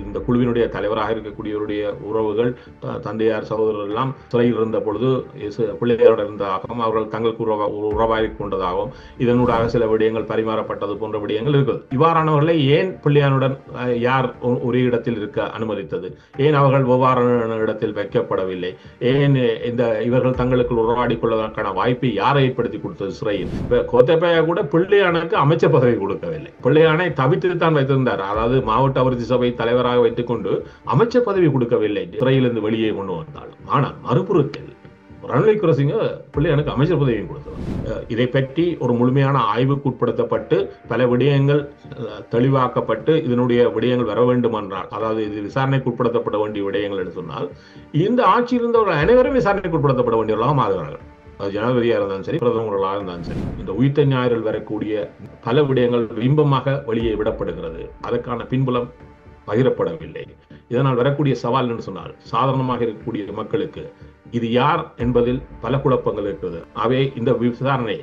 இந்த குழுவினுடைய தலைவராக இருக்கக்கூடியவருடைய உறவுகள் தந்தையார் சகோதரர் எல்லாம் சிறையில் இருந்த பொழுது பிள்ளையாரோட இருந்ததாகவும் அவர்கள் தங்களுக்கு உறவாகி கொண்டதாகவும் இதனூடாக சில விடயங்கள் பரிமாறப்பட்டது போன்ற விடயங்கள் இருக்குது. இவ்வாறானவர்களை ஏன் பிள்ளையானுடன் யார் ஒரே இடத்தில் இருக்க அனுமதித்தது? ஏன் அவர்கள் வெவ்வேறான இடத்தில் வைக்கப்படவில்லை? ஏன் இவர்கள் தங்களுக்கு உறவாடி கொள்வதற்கான வாய்ப்பை யாரை ஏற்படுத்தி கொடுத்தது? சிறையில் கோத்தபய கூட பிள்ளையானுக்கு அமைச்சர் பதவி கொடுக்கவில்லை. பிள்ளையானை தவிர்த்துத்தான் வைத்திருந்தார். அதாவது மாவட்ட அபிவிருத்தி சபை தலைவராக வைத்துக் கொண்டு அமைச்சர் பதவி கொடுக்கவில்லை, சிறையிலிருந்து வெளியே கொண்டு வந்தாலும். ஆனால் மறுபுறத்தில் ரணில் விக்ரமசிங்க பிள்ளையானுக்கு அமைச்சர் பதவியும் கொடுத்தார். இதை பற்றி ஒரு முழுமையான ஆய்வுக்கு உட்படுத்தப்பட்டு பல விடயங்கள் தெளிவாக்கப்பட்டு இதனுடைய விடயங்கள் வர வேண்டும் என்றால், அதாவது இது விசாரணைக்கு உட்படுத்தப்பட வேண்டிய விடயங்கள் என்று சொன்னால், இந்த ஆட்சியில் இருந்தவர்கள் அனைவரும் விசாரணைக்கு உட்படுத்தப்பட வேண்டியவர்களாக மாறுகிறார்கள். அது ஜனாதிபதியாக இருந்தாலும் சரி, பிரதமர்களாக இருந்தாலும் சரி. இந்த உயிர்த்த ஞாயிறில் வரக்கூடிய பல விடயங்கள் பிம்பமாக வெளியே விடப்படுகிறது. அதற்கான பின்புலம் பகிரப்படவில்லை. இதனால் வரக்கூடிய சவால் என்று சொன்னால், சாதாரணமாக இருக்கக்கூடிய மக்களுக்கு இது யார் என்பதில் பல குழப்பங்கள் இருக்கிறது. அவை இந்த விசாரணை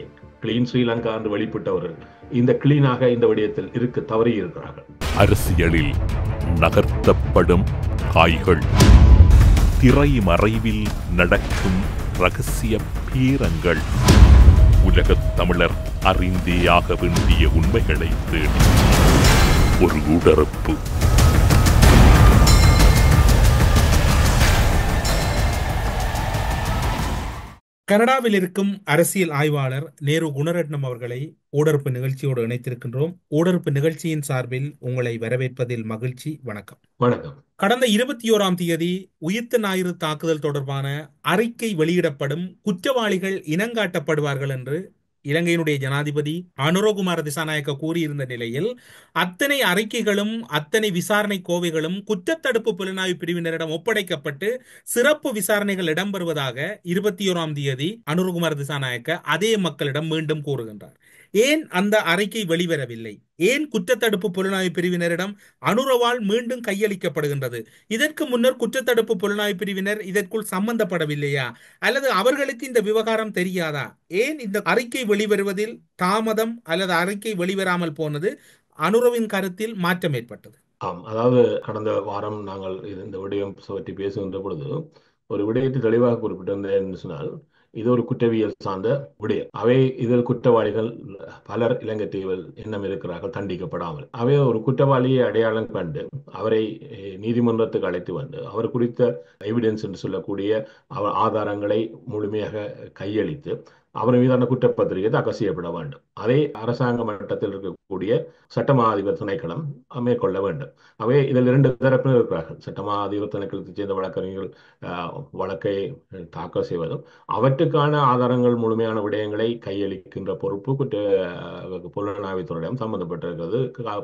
கிளீன் ஸ்ரீலங்கா என்று வெளிப்பட்டவர்கள் இந்த கிளீனாக இந்த விடயத்தில் இருக்க தவறி இருக்கிறார்கள். அரசியலில் நகர்த்தப்படும் காய்கள், திரைமறைவில் நடக்கும் ரகசிய பீரங்கள், உலகத் தமிழர் அறிந்தேயாக வேண்டிய உண்மைகளை தேடி ஒரு உடறுப்பு. கனடாவில் இருக்கும் அரசியல் ஆய்வாளர் நேரு குணரட்னம் அவர்களை ஊடறுப்பு நிகழ்ச்சியோடு இணைத்திருக்கின்றோம். ஊடறுப்பு நிகழ்ச்சியின் சார்பில் உங்களை வரவேற்பதில் மகிழ்ச்சி. வணக்கம். வணக்கம். கடந்த 21ஆம் தேதி உயிர்த்த ஞாயிறு தாக்குதல் தொடர்பான அறிக்கை வெளியிடப்படும், குற்றவாளிகள் இனங்காட்டப்படுவார்கள் என்று இலங்கையினுடைய ஜனாதிபதி அனுரகுமார திசாநாயக்க கூறியிருந்த நிலையில், அத்தனை அறிக்கைகளும் அத்தனை விசாரணை கோவைகளும் குற்றத்தடுப்பு புலனாய்வு பிரிவினரிடம் ஒப்படைக்கப்பட்டு சிறப்பு விசாரணைகள் இடம்பெறுவதாக 21ஆம் தேதி அனுரகுமார திசாநாயக்க அதே மக்களிடம் மீண்டும் கூறுகின்றார். ஏன் அந்த அறிக்கை வெளிவரவில்லை? ஏன் குற்றத்தடுப்பு புலனாய்வு பிரிவினரிடம் அனுரவால் மீண்டும் கையளிக்கப்படுகின்றது? இதற்கு முன்னர் குற்றத்தடுப்பு புலனாய்வு பிரிவினர் இதற்குள் சம்பந்தப்படவில்லையா? அல்லது அவர்களுக்கு இந்த விவகாரம் தெரியாதா? ஏன் இந்த அறிக்கை வெளிவருவதில் தாமதம் அல்லது அறிக்கை வெளிவராமல் போனது? அனுரவின் கருத்தில் மாற்றம் ஏற்பட்டது. அதாவது கடந்த வாரம் நாங்கள் இந்த விடயம் பற்றி பேசுகின்ற பொழுது ஒரு விடயத்தை தெளிவாக குறிப்பிட்டிருந்தேன் என்று சொன்னால், இது ஒரு குற்றவியல் சார்ந்த விடயம். அவை இதில் குற்றவாளிகள் பலர் இலங்கை தீவில் எண்ணம் இருக்கிறார்கள் தண்டிக்கப்படாமல். அவை ஒரு குற்றவாளியை அடையாளம் கண்டு அவரை நீதிமன்றத்துக்கு அழைத்து வந்து அவர் குறித்த எவிடன்ஸ் என்று சொல்லக்கூடிய ஆதாரங்களை முழுமையாக கையளித்து அவர் மீதான குற்றப்பத்திரிகை தாக்கல் செய்யப்பட வேண்டும். அதை அரசாங்க மட்டத்தில் இருக்கக்கூடிய சட்டமா அதிபர் திணைக்களம் மேற்கொள்ள வேண்டும். அவை இதில் 2 தரப்பினர் இருக்கிறார்கள். சட்டமா அதிபர் திணைக்களத்தைச் சேர்ந்த வழக்கறிஞர்கள் வழக்கை தாக்கல் செய்வதும், அவற்றுக்கான ஆதாரங்கள் முழுமையான விடயங்களை கையளிக்கின்ற பொறுப்பு புலனாய்வுத்துறையிடம் சம்பந்தப்பட்டிருக்கிறது,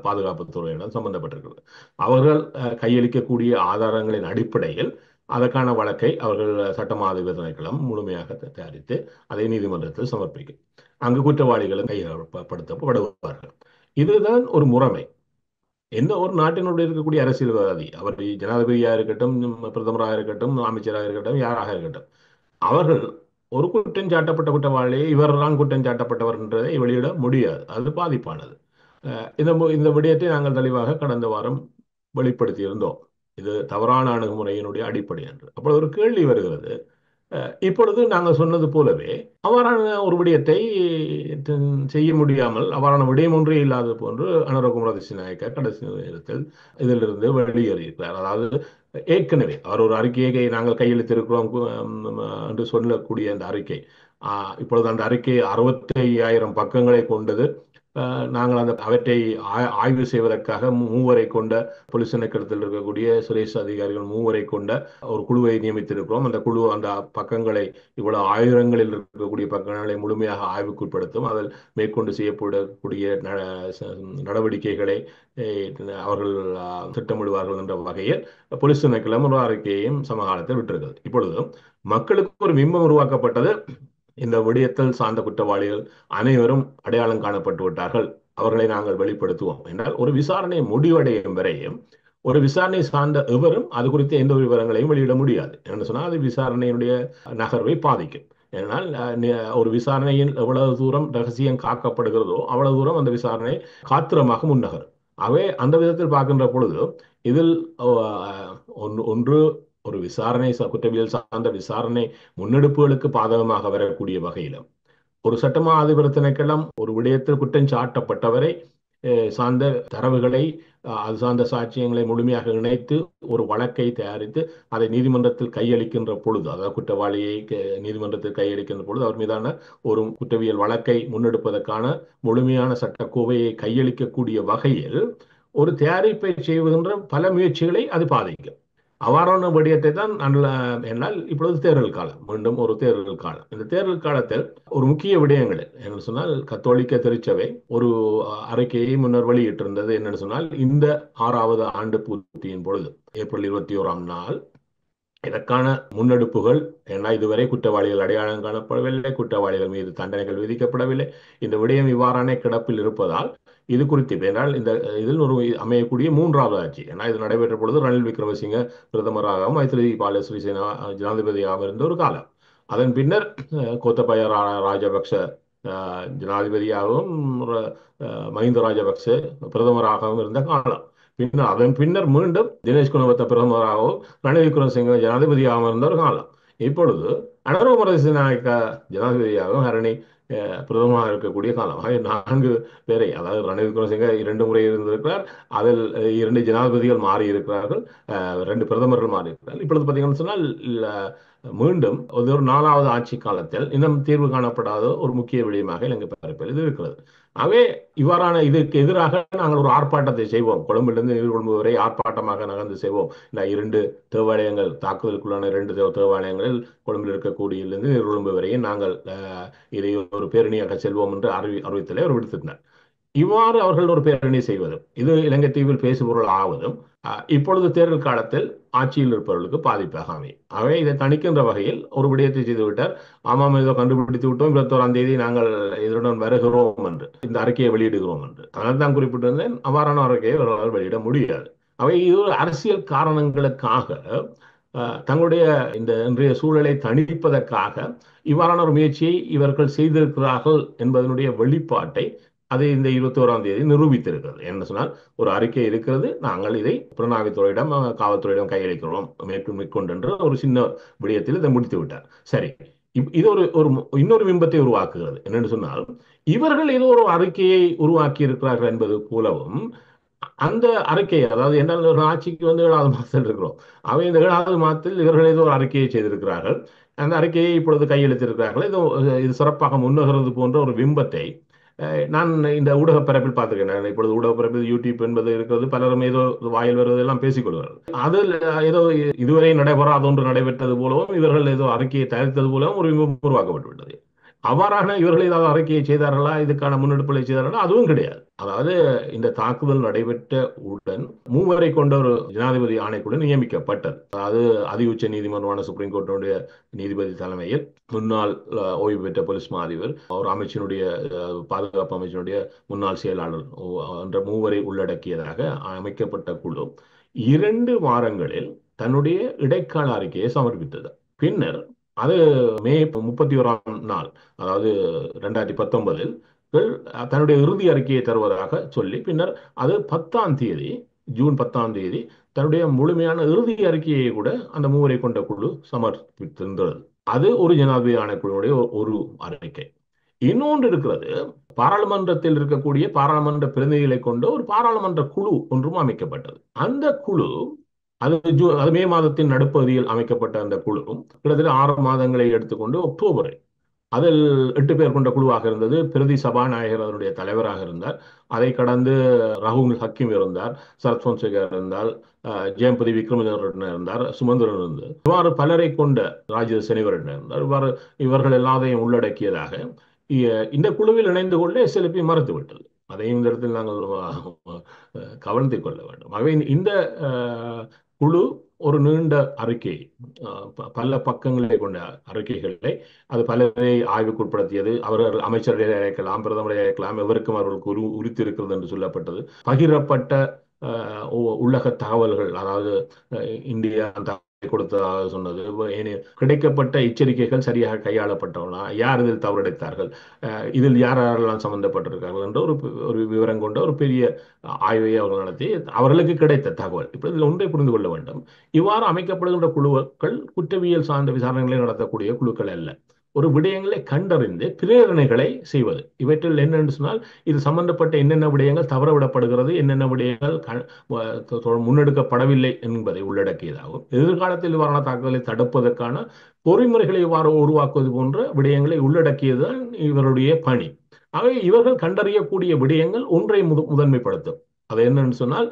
பாதுகாப்புத்துறையிடம் சம்பந்தப்பட்டிருக்கிறது. அவர்கள் கையளிக்கக்கூடிய ஆதாரங்களின் அடிப்படையில் அதற்கான வழக்கை அவர்கள் சட்டமா அதிபர் திணைக்களம் முழுமையாக தயாரித்து அதை நீதிமன்றத்தில் சமர்ப்பிக்கும். அங்கு குற்றவாளிகளும் கையப்படுத்தப்படுவார்கள். இதுதான் ஒரு முறைமை. எந்த ஒரு நாட்டினுடைய இருக்கக்கூடிய அரசியல்வாதி, அவர் ஜனாதிபதியாக இருக்கட்டும், பிரதமராக இருக்கட்டும், அமைச்சராக இருக்கட்டும், யாராக இருக்கட்டும், அவர்கள் ஒரு குற்றம் சாட்டப்பட்ட குற்றவாளியை இவர்தான் குற்றம் சாட்டப்பட்டவர் என்றதை வெளியிட முடியாது. அது பாதிப்பானது. இந்த விடயத்தை நாங்கள் தெளிவாக கடந்த வாரம் வெளிப்படுத்தியிருந்தோம். இது தவறான அணுகுமுறையினுடைய அடிப்படை என்று. அப்பொழுது ஒரு கேள்வி வருகிறது. இப்பொழுது நாங்கள் சொன்னது போலவே அவ்வாறான ஒரு விடயத்தை செய்ய முடியாமல், அவ்வாறான விடயம் ஒன்றே இல்லாத போன்று அனுரகுமார திசாநாயக்க கடைசி நேரத்தில் இதிலிருந்து வெளியேறியிருக்கிறார். அதாவது ஏற்கனவே அவர் ஒரு அறிக்கையை நாங்கள் கையெழுத்திருக்கிறோம் என்று சொல்லக்கூடிய அந்த அறிக்கை, இப்பொழுது அந்த அறிக்கை 65,000 பக்கங்களை கொண்டது. நாங்கள் அவற்றை ஆய்வு செய்வதற்காக 3 கொண்ட போலீஸ் திணைக்களத்தில் இருக்கக்கூடிய சுரேஷ் அதிகாரிகள் 3 கொண்ட ஒரு குழுவை நியமித்திருக்கிறோம். அந்த குழு அந்த பக்கங்களை, இவ்வளவு ஆயிரங்களில் இருக்கக்கூடிய பக்கங்களை முழுமையாக ஆய்வுக்குட்படுத்தும். அதில் மேற்கொண்டு செய்யப்படக்கூடிய நடவடிக்கைகளை அவர்கள் திட்டமிடுவார்கள் என்ற வகையில் போலீஸ் திணைக்களம் ஒரு அறிக்கையையும் சமகாலத்தில் விட்டிருக்கிறது. இப்பொழுது மக்களுக்கு ஒரு பிம்பம் உருவாக்கப்பட்டது. இந்த விடயத்தில் சார்ந்த குற்றவாளிகள் அனைவரும் அடையாளம் காணப்பட்டு விட்டார்கள், அவர்களை நாங்கள் வெளிப்படுத்துவோம் என்றால், ஒரு விசாரணை முடிவடையும் வரையும் ஒரு விசாரணை சார்ந்த எவரும் அது குறித்த எந்த விவரங்களையும் வெளியிட முடியாது. என்று சொன்னால் அது விசாரணையினுடைய நகர்வை பாதிக்கும். ஏனால் ஒரு விசாரணையில் எவ்வளவு தூரம் ரகசியம் காக்கப்படுகிறதோ அவ்வளவு தூரம் அந்த விசாரணை காத்திரமாக முன்னகரும். அவை அந்த விதத்தில் பார்க்கின்ற பொழுது இதில் ஒன்று ஒரு விசாரணை குற்றவியல் சார்ந்த விசாரணை முன்னெடுப்புகளுக்கு பாதகமாக வரக்கூடிய வகையிலும் ஒரு சட்டமா அதிபர் திணைக்களம் ஒரு விடயத்தில் குற்றம் சாட்டப்பட்டவரை சார்ந்த தரவுகளை அது சார்ந்த சாட்சியங்களை முழுமையாக இணைத்து ஒரு வழக்கை தயாரித்து அதை நீதிமன்றத்தில் கையளிக்கின்ற பொழுது, அதாவது குற்றவாளியை நீதிமன்றத்தில் கையளிக்கின்ற பொழுது அவர் மீதான ஒரு குற்றவியல் வழக்கை முன்னெடுப்பதற்கான முழுமையான சட்டக்கோவையை கையளிக்கக்கூடிய வகையில் ஒரு தயாரிப்பை செய்கின்ற பல முயற்சிகளை அது பாதிக்கும். அவ்வாறான விடயத்தை தான் என்னால் இப்பொழுது தேர்தல் காலம், மீண்டும் ஒரு தேர்தல் காலம். இந்த தேர்தல் காலத்தில் ஒரு முக்கிய விடயங்கள் என்று சொன்னால் கத்தோலிக்க திருச்சபை ஒரு அறிக்கையை முன்னர் வெளியிட்டிருந்தது. என்னென்னு சொன்னால் இந்த 6வது ஆண்டு பூர்த்தியின் பொழுது ஏப்ரல் 21ஆம் நாள் இதற்கான முன்னெடுப்புகள், ஏன்னா இதுவரை குற்றவாளிகள் அடையாளம் காணப்படவில்லை, குற்றவாளிகள் மீது தண்டனைகள் விதிக்கப்படவில்லை, இந்த விடயம் இவ்வாறான கிடப்பில் இருப்பதால் இது குறித்து என்றால் இந்த இதில் ஒரு அமையக்கூடிய 3வது ஆட்சி, ஏன்னா இது நடைபெற்ற பொழுது ரணில் விக்ரமசிங்க பிரதமராகவும் மைத்ரிபால சிறிசேனா ஜனாதிபதியாகவும் இருந்த ஒரு காலம். அதன் பின்னர் கோத்தபய ராஜபக்ச ஜனாதிபதியாகவும் மஹிந்த ராஜபக்ச பிரதமராகவும் இருந்த காலம். பின்னர் அதன் பின்னர் மீண்டும் தினேஷ் குணவர்த்த பிரதமராகவும் ரணில் விக்ரமசிங்க ஜனாதிபதியாகவும் இருந்த ஒரு காலம். இப்பொழுது அனுரகுமார திசாநாயக்க ஜனாதிபதியாகவும் ஹரணி பிரதமராக இருக்கக்கூடிய காலம். 4 பேரை, அதாவது ரணில் விக்ரமசிங்க 2 முறை இருந்திருக்கிறார், அதில் 2 ஜனாதிபதிகள் மாறி இருக்கிறார்கள், 2 பிரதமர்கள் மாறி இருக்கிறார்கள். இப்பொழுது பார்த்தீங்கன்னு சொன்னால் மீண்டும் ஒரு 4வது ஆட்சி காலத்தில் இன்னும் தீர்வு காணப்படாத ஒரு முக்கிய விடயமாக இலங்கை பரப்பில் இது இருக்கிறது. ஆகவே இவ்வாறான இதுக்கு எதிராக நாங்கள் ஒரு ஆர்ப்பாட்டத்தை செய்வோம். கொழும்பிலிருந்து நீர்கொழும்பு வரை ஆர்ப்பாட்டமாக நகர்ந்து செய்வோம். இந்த 2 தேவாலயங்கள் தாக்குதலுக்குள்ளான 2 தேவாலயங்களில் கொழும்பில் இருக்கக்கூடியிலிருந்து நீர்கொழும்பு வரையும் நாங்கள் இதை ஒரு பேரணியாக செல்வோம் என்று அறிவித்தலை அவர் விடுத்திருந்தார். இவ்வாறு அவர்கள் ஒரு பேரணி செய்வதும் இது இலங்கை தீவில் பேசுபொருள் ஆவதும் இப்பொழுது தேர்தல் காலத்தில் ஆட்சியில் இருப்பவர்களுக்கு பாதிப்பாக அமையும். ஆகவே இதை தணிக்கின்ற வகையில் ஒரு விடயத்தை செய்துவிட்டார். ஆமாம், ஏதோ கண்டுபிடித்து விட்டோம், 21ஆம் தேதி நாங்கள் இதனுடன் வருகிறோம் என்று இந்த அறிக்கையை வெளியிடுகிறோம் என்று அதனால் தான் குறிப்பிட்டிருந்தேன். அவ்வாறான அறிக்கையை அவர்களால் வெளியிட முடியாது. அவை இது ஒரு அரசியல் காரணங்களுக்காக தங்களுடைய இந்த இன்றைய சூழலை தணிப்பதற்காக இவ்வாறான ஒரு முயற்சியை இவர்கள் செய்திருக்கிறார்கள் என்பதனுடைய வெளிப்பாட்டை அது இந்த 21ஆம் தேதி நிரூபித்திருக்கிறது. என்ன சொன்னால் ஒரு அறிக்கை இருக்கிறது, நாங்கள் இதை புலனாய்வுத்துறையிடம் காவல்துறையிடம் கையளிக்கிறோம் மேற்கொண்டு என்று ஒரு சின்ன விடயத்தில் இதை முடித்து விட்டார். சரி, இது ஒரு இன்னொரு பிம்பத்தை உருவாக்குகிறது. என்னென்னு சொன்னால் இவர்கள் ஏதோ ஒரு அறிக்கையை உருவாக்கி இருக்கிறார்கள் என்பது போலவும் அந்த அறிக்கை, அதாவது என்றால் ஒரு ஆட்சிக்கு 7வது மாதத்தில் இருக்கிறோம், அவை இந்த 7வது மாதத்தில் இவர்கள் ஏதோ ஒரு அறிக்கையை செய்திருக்கிறார்கள், அந்த அறிக்கையை இப்பொழுது கையெழுத்திருக்கிறார்கள், இது சிறப்பாக முன்னேறுவது போன்ற ஒரு பிம்பத்தை நான் இந்த ஊடக பரப்பில் பார்த்துக்கிறேன். இப்பொழுது ஊடக பரப்பில் யூடியூப் என்பது இருக்கிறது, பலரும் ஏதோ வாயில் வருவதெல்லாம் பேசிக்கொள்வார்கள். அதில் ஏதோ இதுவரை நடைபெறாத ஒன்று நடைபெற்றது போலவும் இவர்கள் ஏதோ அறிக்கையை தயாரித்தது போலவும் ஒரு உருவாக்கப்பட்டுவிட்டது. அவ்வாறான இவர்கள் ஏதாவது அறிக்கையை செய்தார்களா, இதுக்கான முன்னெடுப்புகளை செய்தார்களா? அதுவும் கிடையாது. அதாவது இந்த தாக்குதல் நடைபெற்ற உடன் 3 வரை கொண்ட ஒரு ஜனாதிபதி ஆணைக்குழு நியமிக்கப்பட்டது. அதாவது அதி உச்ச நீதிமன்றமான சுப்ரீம் கோர்ட்டினுடைய நீதிபதி தலைமையில் முன்னாள் ஓய்வு பெற்ற போலீஸ் மா அதிபர், ஒரு அமைச்சினுடைய பாதுகாப்பு அமைச்சினுடைய முன்னாள் செயலாளர் என்ற 3 வரை உள்ளடக்கியதாக அமைக்கப்பட்ட குழு 2 வாரங்களில் தன்னுடைய இடைக்கால அறிக்கையை சமர்ப்பித்தது. பின்னர் அது மே 31ஆம் நாள், அதாவது 2019 தன்னுடைய இறுதி அறிக்கையை தருவதாக சொல்லி பின்னர் அது 10ஆம் தேதி, ஜூன் 10ஆம் தேதி தன்னுடைய முழுமையான இறுதி அறிக்கையை கூட அந்த 3 வரை கொண்ட குழு சமர்ப்பித்திருந்தது. அது ஒரு ஜனாதிபதி ஆணைக்குழுவுடைய ஒரு அறிக்கை. இன்னொன்று இருக்கிறது, பாராளுமன்றத்தில் இருக்கக்கூடிய பாராளுமன்ற பிரதிநிதிகளை கொண்ட ஒரு பாராளுமன்ற குழு ஒன்றும் அமைக்கப்பட்டது. அந்த குழு அது மே மாதத்தின் நடுப்பகுதியில் அமைக்கப்பட்ட அந்த குழு கிட்டத்தட்ட 6 மாதங்களை எடுத்துக்கொண்டு அக்டோபரில் அதில் 8 பேர் கொண்ட குழுவாக இருந்தது. பிரதி சபாநாயகர் அதனுடைய தலைவராக இருந்தார். அதை கடந்து ரஹூல் ஹக்கீம் இருந்தார், சரத் பொன்சேகா இருந்தார், ஜெயம்பதி விக்ரமரட்ன இருந்தார், சுமந்திரன் இருந்தார். இவ்வாறு பலரை கொண்ட ராஜேந்திர செனிவரட்ன இருந்தார். இவர்கள் எல்லாத்தையும் உள்ளடக்கியதாக இந்த குழுவில் இணைந்து கொள்ள SLP மறுத்துவிட்டது. அதையும் இந்த இடத்தில் நாங்கள் கவனத்தில் கொள்ள வேண்டும். ஆகவே இந்த குழு ஒரு நீண்ட அறிக்கை, பல பக்கங்களை கொண்ட அறிக்கைகளை அது பலரை ஆய்வுக்குட்படுத்தியது. அவர்கள் அமைச்சர்களை அழைக்கலாம், பிரதமரை அழைக்கலாம், எவருக்கும் அவர்களுக்கு உரித்து இருக்கிறது என்று சொல்லப்பட்டது. பகிரப்பட்ட உள்ளக தகவல்கள், அதாவது இந்தியா கொடுத்ததாக சொன்னது, கிடைக்கப்பட்ட எச்சரிக்கைகள் சரியாக கையாளப்பட்டவனா, யார் இதில் தவறடைத்தார்கள், இதில் யார் யாரெல்லாம் சம்பந்தப்பட்டிருக்கார்கள் என்ற ஒரு விவரம் கொண்ட ஒரு பெரிய ஆய்வை அவர்கள் நடத்தி அவர்களுக்கு கிடைத்த தகவல். இப்போ இதில் ஒன்றை புரிந்து கொள்ள வேண்டும். இவ்வாறு அமைக்கப்படுகின்ற குழுக்கள் குற்றவியல் சார்ந்த விசாரணைகளை நடத்தக்கூடிய குழுக்கள் அல்ல. ஒரு விடயங்களை கண்டறிந்து பிரேரணைகளை செய்வது. இவற்றில் என்னென்று சொன்னால், இது சம்பந்தப்பட்ட என்னென்ன விடயங்கள் தவறவிடப்படுகிறது, என்னென்ன விடயங்கள் முன்னெடுக்கப்படவில்லை என்பதை உள்ளடக்கியதாகும். எதிர்காலத்தில் இவ்வாறான தாக்குதலை தடுப்பதற்கான பொறிமுறைகளை இவ்வாறு உருவாக்குவது போன்ற விடயங்களை உள்ளடக்கியதுதான் இவருடைய பணி. ஆகவே இவர்கள் கண்டறியக்கூடிய விடயங்கள் ஒன்றை முதன்மைப்படுத்தும். அது என்னன்னு சொன்னால்,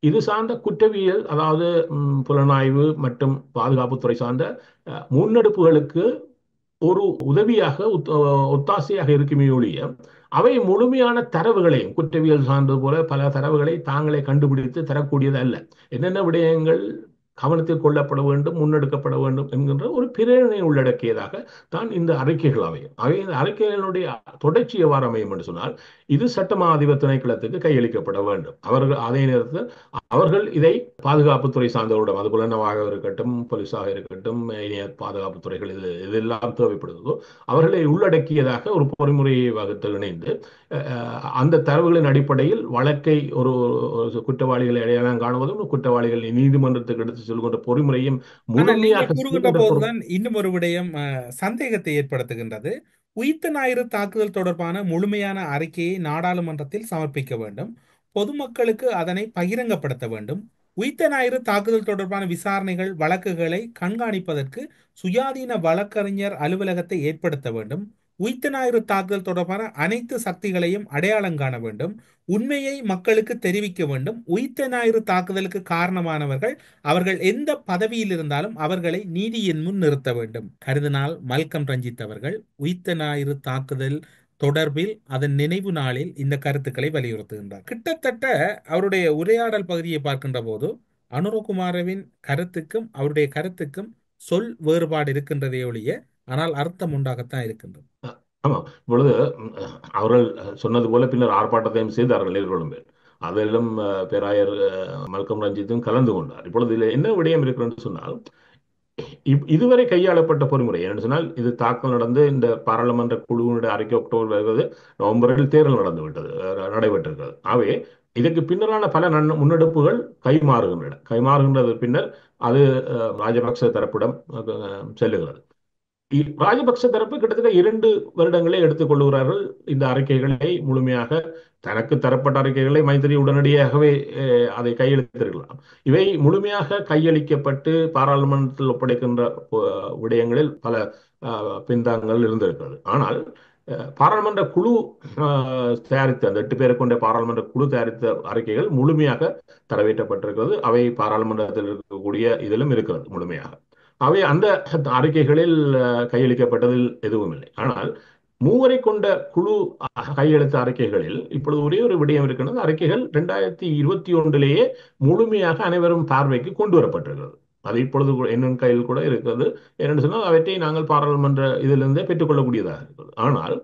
இது சார்ந்த குற்றவியல், அதாவது புலனாய்வு மற்றும் பாதுகாப்புத்துறை சார்ந்த முன்னெடுப்புகளுக்கு ஒரு உதவியாக ஒத்தாசையாக இருக்குமே ஒழிய, அவை முழுமையான தரவுகளையும் குற்றவியல் சார்ந்தது போல பல தரவுகளை தாங்களே கண்டுபிடித்து தரக்கூடியது அல்ல. என்னென்ன விடயங்கள் கவனத்தில் கொள்ளப்பட வேண்டும், முன்னெடுக்கப்பட வேண்டும் என்கின்ற ஒரு பிரேரணை உள்ளடக்கியதாக தான் இந்த அறிக்கைகள் அமையும். அவை இந்த அறிக்கைகளுடைய தொடர்ச்சி எவ்வாறு அமையும் என்று சொன்னால், இது சட்டமா அதிபர் திணைக்களத்துக்கு கையளிக்கப்பட வேண்டும். அவர்கள் அதே நேரத்தில் அவர்கள் இதை பாதுகாப்புத்துறை சார்ந்தவரிடம், அது புலனாக இருக்கட்டும், போலீஸாக இருக்கட்டும், பாதுகாப்பு துறைகள் இதெல்லாம் தேவைப்படுவதோ அவர்களை உள்ளடக்கியதாக ஒரு பொறிமுறையை வகுத்து இணைந்து அந்த தரவுகளின் அடிப்படையில் வழக்கை ஒரு குற்றவாளிகளை அடையாளம் காணுவதும், குற்றவாளிகளை நீதிமன்றத்துக்கு எடுத்து செல்கின்ற பொறிமுறையும் முழுமையாக கூறுகின்ற போதுதான் இன்னும் ஒரு விடயம் சந்தேகத்தை ஏற்படுத்துகின்றது. உயிர்த்த ஞாயிறு தாக்குதல் தொடர்பான முழுமையான அறிக்கையை நாடாளுமன்றத்தில் சமர்ப்பிக்க வேண்டும். பொதுமக்களுக்கு அதனை பகிரங்கப்படுத்த வேண்டும். உயிர்த்த ஞாயிறு தாக்குதல் தொடர்பான விசாரணைகள் வழக்குகளை கண்காணிப்பதற்கு சுயாதீன வழக்கறிஞர் அலுவலகத்தை ஏற்படுத்த வேண்டும். உயிர்த்த ஞாயிறு தாக்குதல் தொடர்பான அனைத்து சக்திகளையும் அடையாளம் காண வேண்டும். உண்மையை மக்களுக்கு தெரிவிக்க வேண்டும். உயிர்த்த ஞாயிறு தாக்குதலுக்கு காரணமானவர்கள் அவர்கள் எந்த பதவியில் இருந்தாலும் அவர்களை நீதியின் முன் நிறுத்த வேண்டும். கருதினால் மல்கம் ரஞ்சித் அவர்கள் உயிர்த்த ஞாயிறு தாக்குதல் தொடர்பில் அதன் நினைவு நாளில் இந்த கருத்துக்களை வலியுறுத்துகின்றார். கிட்டத்தட்ட அவருடைய உரையாடல் பகுதியை பார்க்கின்ற போது அனுரகுமாரவின் கருத்துக்கும் அவருடைய கருத்துக்கும் சொல் வேறுபாடு இருக்கின்றதே ஒழிய, ஆனால் அர்த்தம் உண்டாகத்தான் இருக்கின்றது. ஆமா, இப்பொழுது அவர்கள் சொன்னது போல பின்னர் ஆர்ப்பாட்டத்தையும் செய்தார்கள் எதிர்கொள்ளும். அதிலும் பேராயர் மல்கம் ரஞ்சித்தும் கலந்து கொண்டார். இப்பொழுது இதில் என்ன விடயம் இருக்கிறது சொன்னால், இதுவரை கையாளப்பட்ட பொறிமுறை என்று சொன்னால், இது தாக்கல் நடந்து இந்த பாராளுமன்ற குழுவினுடைய அறிக்கை அக்டோபர் வருகிறது, நவம்பரில் தேர்தல் நடைபெற்றிருக்கிறது. ஆகவே இதற்கு பின்னரான பல முன்னெடுப்புகள் கைமாறுகின்றது பின்னர் அது ராஜபக்ச தரப்பிடம் செல்லுகிறது. ராஜபக்ச தரப்பு கிட்டத்தட்ட 2 வருடங்களே எடுத்துக் கொள்கிறார்கள் இந்த அறிக்கைகளை முழுமையாக. தனக்கு தரப்பட்ட அறிக்கைகளை மைத்திரி உடனடியாகவே அதை கையெழுத்திருக்கலாம். இவை முழுமையாக கையளிக்கப்பட்டு பாராளுமன்றத்தில் ஒப்படைக்கின்ற விடயங்களில் பல பின்தாங்கள் இருந்திருக்கிறது. ஆனால் பாராளுமன்ற குழு தயாரித்த அந்த 8 பேரை கொண்ட பாராளுமன்ற குழு தயாரித்த அறிக்கைகள் முழுமையாக தரவேற்றப்பட்டிருக்கிறது. அவை பாராளுமன்றத்தில் இருக்கக்கூடிய இதிலும் இருக்கிறது முழுமையாக. அவை அந்த அறிக்கைகளில் கையளிக்கப்பட்டதில் எதுவும் இல்லை. ஆனால் 3 வரை கொண்ட குழு கையெழுத்த அறிக்கைகளில் இப்பொழுது ஒரே ஒரு விடயம் இருக்கிறது. அறிக்கைகள் 2021 முழுமையாக அனைவரும் பார்வைக்கு கொண்டு வரப்பட்டிருக்கிறது. அது இப்பொழுது என்னும் கையில் கூட இருக்கிறது. என்னென்னு சொன்னால், அவற்றை நாங்கள் பாராளுமன்ற இதிலிருந்தே பெற்றுக்கொள்ளக்கூடியதாக இருக்கிறது. ஆனால்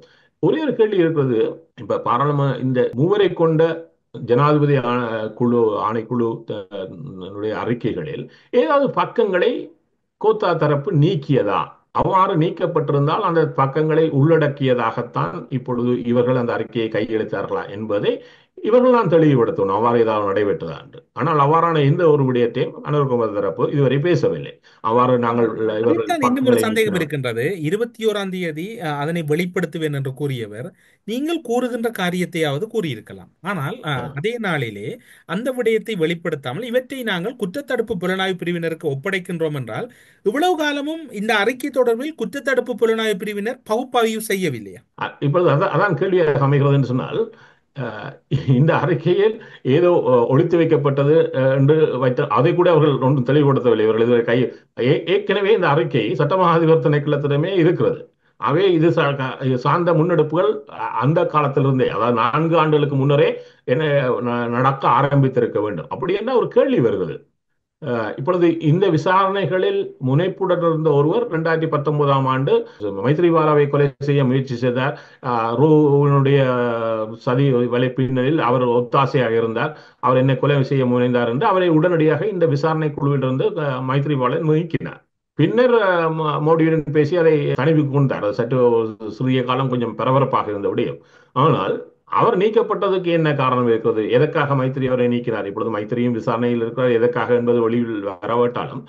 ஒரே ஒரு கேள்வி இருக்கிறது. இப்ப பாராளுமன்ற இந்த 3 வரை கொண்ட ஜனாதிபதி குழு ஆணைக்குழு அறிக்கைகளில் ஏதாவது பக்கங்களை கோத்தா தரப்பு நீக்கியதா? அவ்வாறு நீக்கப்பட்டிருந்தால் அந்த பக்கங்களை உள்ளடக்கியதாகத்தான் இப்பொழுது இவர்கள் அந்த அறிக்கையை கையெழுத்தார்களா என்பதை இவர்கள் தான் தெளிவுபடுத்தணும், அவ்வாறு ஏதாவது நடைபெற்றதா என்று. ஆனால் அவ்வாறான எந்த ஒரு விடயத்தையும் அனுரகுமார் தரப்பு இதுவரை பேசவில்லை. அவ்வாறு நாங்கள் இன்னும் ஒரு சந்தேகம் இருக்கின்றது. 21ஆம் தேதி அதனை வெளிப்படுத்துவேன் என்று கூறியவர் நீங்கள் கூறுகின்ற காரியத்தையாவது கூறியிருக்கலாம். ஆனால் அதே நாளிலே அந்த விடயத்தை வெளிப்படுத்தாமல் இவற்றை நாங்கள் குற்றத்தடுப்பு புலனாய்வு பிரிவினருக்கு ஒப்படைக்கின்றோம் என்றால், இவ்வளவு காலமும் இந்த அறிக்கை தொடர்பில் குற்றத்தடுப்பு புலனாய்வு பிரிவினர் பகுப்பாய்வு செய்யவில்லையா? இப்பொழுது அதான் கேள்வியாக அமைகிறது என்று சொன்னால், இந்த அறிக்கையில் ஏதோ ஒழித்து வைக்கப்பட்டது என்று வைத்த அதை கூட அவர்கள் ஒன்றும் தெளிவுபடுத்தவில்லை. இவர்கள் இதுவரை ஏற்கனவே இந்த அறிக்கை சட்டமா அதிபர் திணைக்களத்திடமே இருக்கிறது. அவை இது சார்ந்த முன்னெடுப்புகள் அந்த காலத்திலிருந்தே, அதாவது 4 ஆண்டுகளுக்கு முன்னரே என்ன நடக்க ஆரம்பித்திருக்க வேண்டும். அப்படி என்ன ஒரு கேள்வி வருகிறது. இப்பொழுது இந்த விசாரணைகளில் முனைப்புடன் இருந்த ஒருவர் 2019ஆம் ஆண்டு மைத்ரிபாலாவை கொலை செய்ய முயற்சி செய்தார். ரூனுடைய சதி வலைப்பின்னலில் அவர் ஒத்தாசையாக இருந்தார், அவர் என்னை கொலை செய்ய முனைந்தார் என்று அவரை உடனடியாக இந்த விசாரணை குழுவிலிருந்து மைத்ரிபாலன் நீக்கினார். பின்னர் மோடியுடன் பேசி அதை தணிவுக்கு கொண்டார். அது சற்று சிறிய காலம் கொஞ்சம் பரபரப்பாக இருந்த விடயம். ஆனால் அவர் நீக்கப்பட்டதுக்கு என்ன காரணம் இருக்கிறது? எதற்காக மைத்திரி அவரை நீக்கினார்? இப்பொழுது மைத்திரியும் விசாரணையில் இருக்கிறார். எதற்காக என்பது வெளியில் வரவிட்டாலும்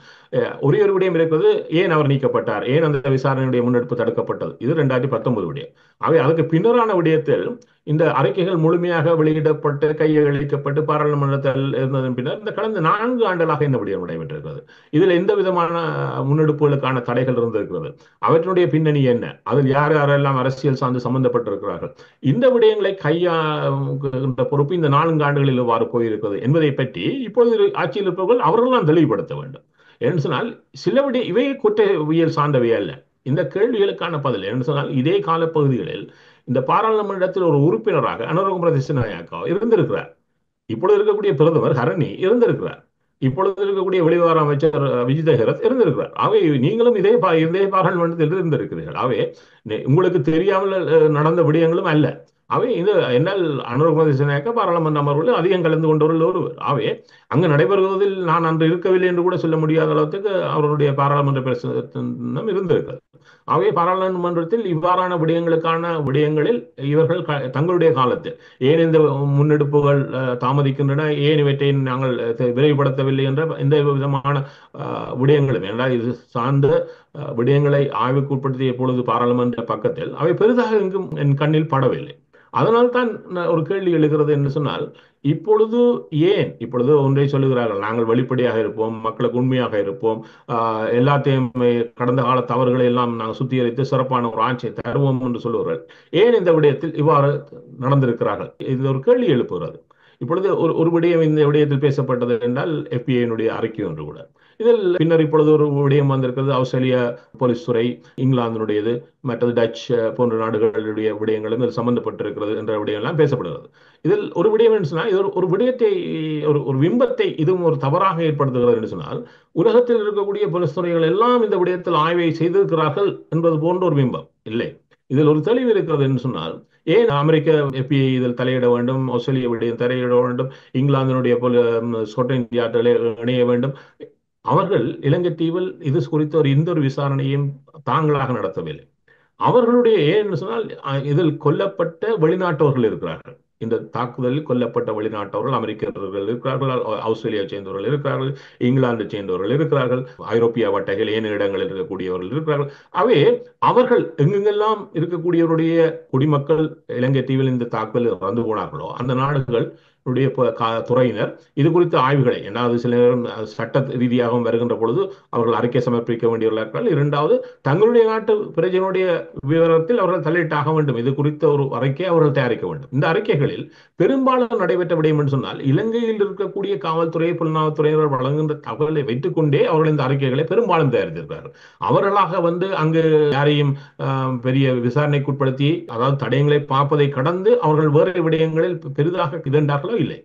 ஒரே ஒரு விடயம் இருக்கிறது. ஏன் அவர் நீக்கப்பட்டார்? ஏன் அந்த விசாரணையுடைய முன்னெடுப்பு தடுக்கப்பட்டது? இது 2019 விடயம். அவை அதுக்கு பின்னரான விடயத்தில் இந்த அறிக்கைகள் முழுமையாக வெளியிடப்பட்டு கையளிக்கப்பட்டு பாராளுமன்றத்தில் இருந்ததன் பின்னர் இந்த கடந்த 4 ஆண்டுகளாக இந்த விடயம் நடைபெற்றிருக்கிறது. இதில் எந்த விதமான முன்னெடுப்புகளுக்கான தடைகள் இருந்திருக்கிறது? அவற்றினுடைய பின்னணி என்ன? அதில் யார் யாரெல்லாம் அரசியல் சார்ந்து சம்பந்தப்பட்டிருக்கிறார்கள்? இந்த விடயங்களை கையாண்ட பொறுப்பு இந்த 4 ஆண்டுகளில் எவ்வாறு போயிருக்கிறது என்பதை பற்றி இப்பொழுது ஆட்சியில் இருப்பவர்கள் அவர்கள்லாம் தெளிவுபடுத்த வேண்டும். என்று சொன்னால் சில இவை குற்றவியல் சார்ந்தவை அல்ல. இந்த கேள்விகளுக்கான பதில் என்று சொன்னால் இதே காலப்பகுதிகளில் இந்த பாராளுமன்றத்தில் ஒரு உறுப்பினராக அனுரகுமார திசாநாயக்கா இருந்திருக்கிறார். இப்பொழுது இருக்கக்கூடிய பிரதமர் ஹரணி இருந்திருக்கிறார். இப்பொழுது இருக்கக்கூடிய வெளிவார அமைச்சர் விஜித ஹெரத் இருந்திருக்கிறார். அவை நீங்களும் இதே பாராளுமன்றத்தில் இருந்திருக்கிறீர்கள். அவை உங்களுக்கு தெரியாமல் நடந்த விடயங்களும் அல்ல. அவை இது என்னால் அனுரகுமார திசாநாயக்கா பாராளுமன்ற அமர்வுகளில் அதிகம் கலந்து கொண்டவர்கள் ஒருவர். அவை அங்கு நடைபெறுவதில் நான் அன்று இருக்கவில்லை என்று கூட சொல்ல முடியாத அளவுக்கு அவருடைய பாராளுமன்ற பிரசனம் இருந்திருக்கிறது. அவை பாராளுமன்றத்தில் இவ்வாறான விடயங்களில் இவர்கள் தங்களுடைய காலத்தில் ஏன் இந்த முன்னெடுப்புகள் தாமதிக்கின்றன, ஏன் இவற்றை நாங்கள் விரைவுபடுத்தவில்லை என்ற எந்த விதமான விடயங்களும் என்றால் இது சார்ந்த விடயங்களை ஆய்வுக்கு உட்படுத்திய பொழுது பாராளுமன்ற பக்கத்தில் அவை பெரிதாக எங்கும் என் கண்ணில் படவில்லை. அதனால் தான் ஒரு கேள்வி எழுகிறது என்று சொன்னால், இப்பொழுது ஒன்றை சொல்லுகிறார்கள், நாங்கள் வெளிப்படையாக இருப்போம், மக்களுக்கு உண்மையாக இருப்போம், எல்லாத்தையும் கடந்த கால தவறுகளை எல்லாம் நாங்கள் சுத்திகரித்து சிறப்பான ஒரு ஆட்சியை தருவோம் என்று சொல்லுவார்கள். ஏன் இந்த விடயத்தில் இவ்வாறு நடந்திருக்கிறார்கள்? இது ஒரு கேள்வி எழுப்புகிறது. இப்பொழுது ஒரு விடயம் இந்த விடயத்தில் பேசப்பட்டது என்றால் FBI அறிக்கை ஒன்று கூட. இதில் பின்னர் இப்பொழுது ஒரு விடயம் வந்திருக்கிறது. ஆஸ்திரேலிய போலீஸ் துறை, இங்கிலாந்தினுடையது, மற்றது டச் போன்ற நாடுகளுடைய விடயங்களும் இதில் சம்பந்தப்பட்டிருக்கிறது என்ற விடயம் எல்லாம் பேசப்படுகிறது. இதில் ஒரு விடயம் என்று சொன்னால் இது ஒரு விடயத்தை ஒரு பிம்பத்தை இதுவும் ஒரு தவறாக ஏற்படுத்துகிறது என்று சொன்னால், உலகத்தில் இருக்கக்கூடிய போலீஸ் துறைகள் எல்லாம் இந்த விடயத்தில் ஆய்வை செய்திருக்கிறார்கள் என்பது போன்ற ஒரு பிம்பம் இல்லை. இதில் ஒரு தெளிவு இருக்கிறது என்று சொன்னால், ஏன் அமெரிக்க FBI இதில் தலையிட வேண்டும், ஆஸ்திரேலிய விடயம் தலையிட வேண்டும், இங்கிலாந்தினுடைய ஸ்காட்லாந்து யார்டில் இணைய வேண்டும்? அவர்கள் இலங்கை தீவில் இது குறித்த எந்த ஒரு விசாரணையும் தாங்களாக நடத்தவில்லை. அவர்களுடைய ஏன்னு சொன்னால் இதில் கொல்லப்பட்ட வெளிநாட்டவர்கள் இருக்கிறார்கள். இந்த தாக்குதலில் கொல்லப்பட்ட வெளிநாட்டவர்கள் அமெரிக்கர்கள் இருக்கிறார்கள், ஆஸ்திரேலியா சேர்ந்தவர்கள் இருக்கிறார்கள், இங்கிலாந்து சேர்ந்தவர்கள் இருக்கிறார்கள், ஐரோப்பிய வட்டைகள் ஏனைய இடங்களில் இருக்கக்கூடியவர்கள் இருக்கிறார்கள். அவர்கள் எங்கெங்கெல்லாம் இருக்கக்கூடியவருடைய குடிமக்கள் இலங்கை தீவில் இந்த தாக்குதலில் இறந்து போனார்களோ அந்த நாடுகள் துறையினர் இது குறித்த ஆய்வுகளை, ஏன்னா சில நேரம் சட்ட ரீதியாகவும் வருகின்ற பொழுது அவர்கள் அறிக்கை சமர்ப்பிக்க வேண்டியவர்கள். இரண்டாவது, தங்களுடைய நாட்டு பிரஜைகளுடைய விவரத்தில் அவர்கள் தலையிட்டாக வேண்டும். இது குறித்த ஒரு அறிக்கை அவர்கள் தயாரிக்க வேண்டும். இந்த அறிக்கைகளில் பெரும்பாலும் நடைபெற்ற விடயம் என்று சொன்னால், இலங்கையில் இருக்கக்கூடிய காவல்துறை, புலனாய்வுத்துறையினர் வழங்குகின்ற தகவலை வைத்துக் கொண்டே அவர்கள் இந்த அறிக்கைகளை பெரும்பாலும் தயாரித்திருக்கிறார்கள். அவர்களாக யாரையும் பெரிய விசாரணைக்குட்படுத்தி, அதாவது தடயங்களை பார்ப்பதை கடந்து அவர்கள் வேறு விடயங்களில் பெரிதாக இதண்டார்களோ இல்லை.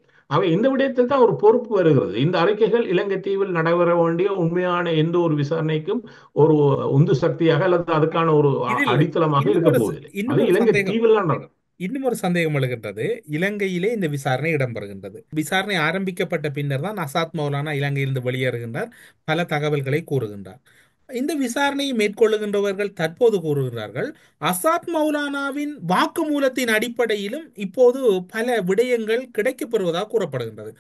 இந்த விடயத்தில் தான் ஒரு பொறுப்பு வருகிறது. இந்த அறிக்கைகள் இலங்கை தீவில் நடைபெற வேண்டிய உண்மையான எந்த ஒரு விசாரணைக்கும் ஒரு உந்து சக்தியாக அல்லது அதுக்கான ஒரு அடித்தளமாக இருக்க போவதில்லை. அது இலங்கை தீவில் இன்னும் ஒரு சந்தேகம் எழுகின்றது. இலங்கையிலே இந்த விசாரணை இடம்பெறுகின்றது. விசாரணை ஆரம்பிக்கப்பட்ட பின்னர் தான் அசாத் மௌலானா இலங்கையிலிருந்து வெளியேறுகின்றார், பல தகவல்களை கூறுகின்றார். இந்த விசாரணையை மேற்கொள்ளுகின்றவர்கள் தற்போது கூறுகிறார்கள், அசாத் மௌலானாவின் வாக்குமூலத்தின் அடிப்படையிலும் இப்போது பல விடயங்கள் கிடைக்கப்பெறுவதாக கூறப்படுகின்றது.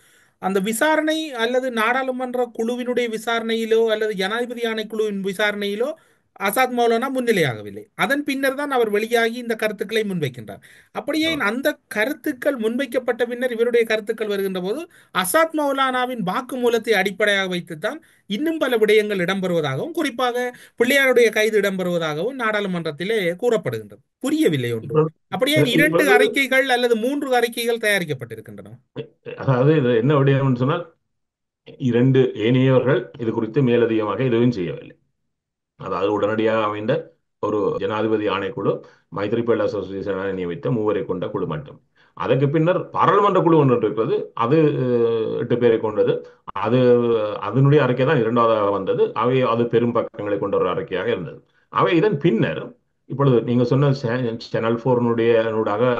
அந்த விசாரணை அல்லது நாடாளுமன்ற குழுவினுடைய விசாரணையிலோ அல்லது ஜனாதிபதி ஆணைக்குழுவின் விசாரணையிலோ அசாத் மௌலானா முன்னிலையாகவில்லை. அதன் பின்னர் தான் அவர் வெளியாகி இந்த கருத்துக்களை முன்வைக்கின்றார். அப்படியே அந்த கருத்துக்கள் முன்வைக்கப்பட்ட பின்னர் இவருடைய கருத்துக்கள் வருகின்ற போது அசாத் மௌலானாவின் வாக்குமூலத்தை அடிப்படையாக வைத்துத்தான் இன்னும் பல விடயங்கள் இடம்பெறுவதாகவும், குறிப்பாக பிள்ளையாருடைய கைது இடம்பெறுவதாகவும் நாடாளுமன்றத்திலே கூறப்படுகின்றது. புரியவில்லை ஒன்று. அப்படியே 2 அறிக்கைகள் அல்லது 3 அறிக்கைகள் தயாரிக்கப்பட்டிருக்கின்றன. அதாவது இது என்ன விடயம் சொன்னால், 2 ஏனையவர்கள் இது குறித்து மேலதிகமாக எதுவும் செய்யவில்லை. அதாவது உடனடியாக அமைந்த ஒரு ஜனாதிபதி ஆணைக்குழு, மைத்ரிபால சிறிசேன நியமித்த 3 கொண்ட குழு மட்டும். அதற்கு பின்னர் பாராளுமன்ற குழு ஒன்று இருக்கிறது. அது 8 பேரை கொண்டது. அது அதனுடைய அறிக்கை தான் இரண்டாவதாக வந்தது. அது பெரும் பக்கங்களை கொண்ட ஒரு அறிக்கையாக இருந்தது. இதன் பின்னர் இப்பொழுது நீங்க சொன்ன சேனல் 4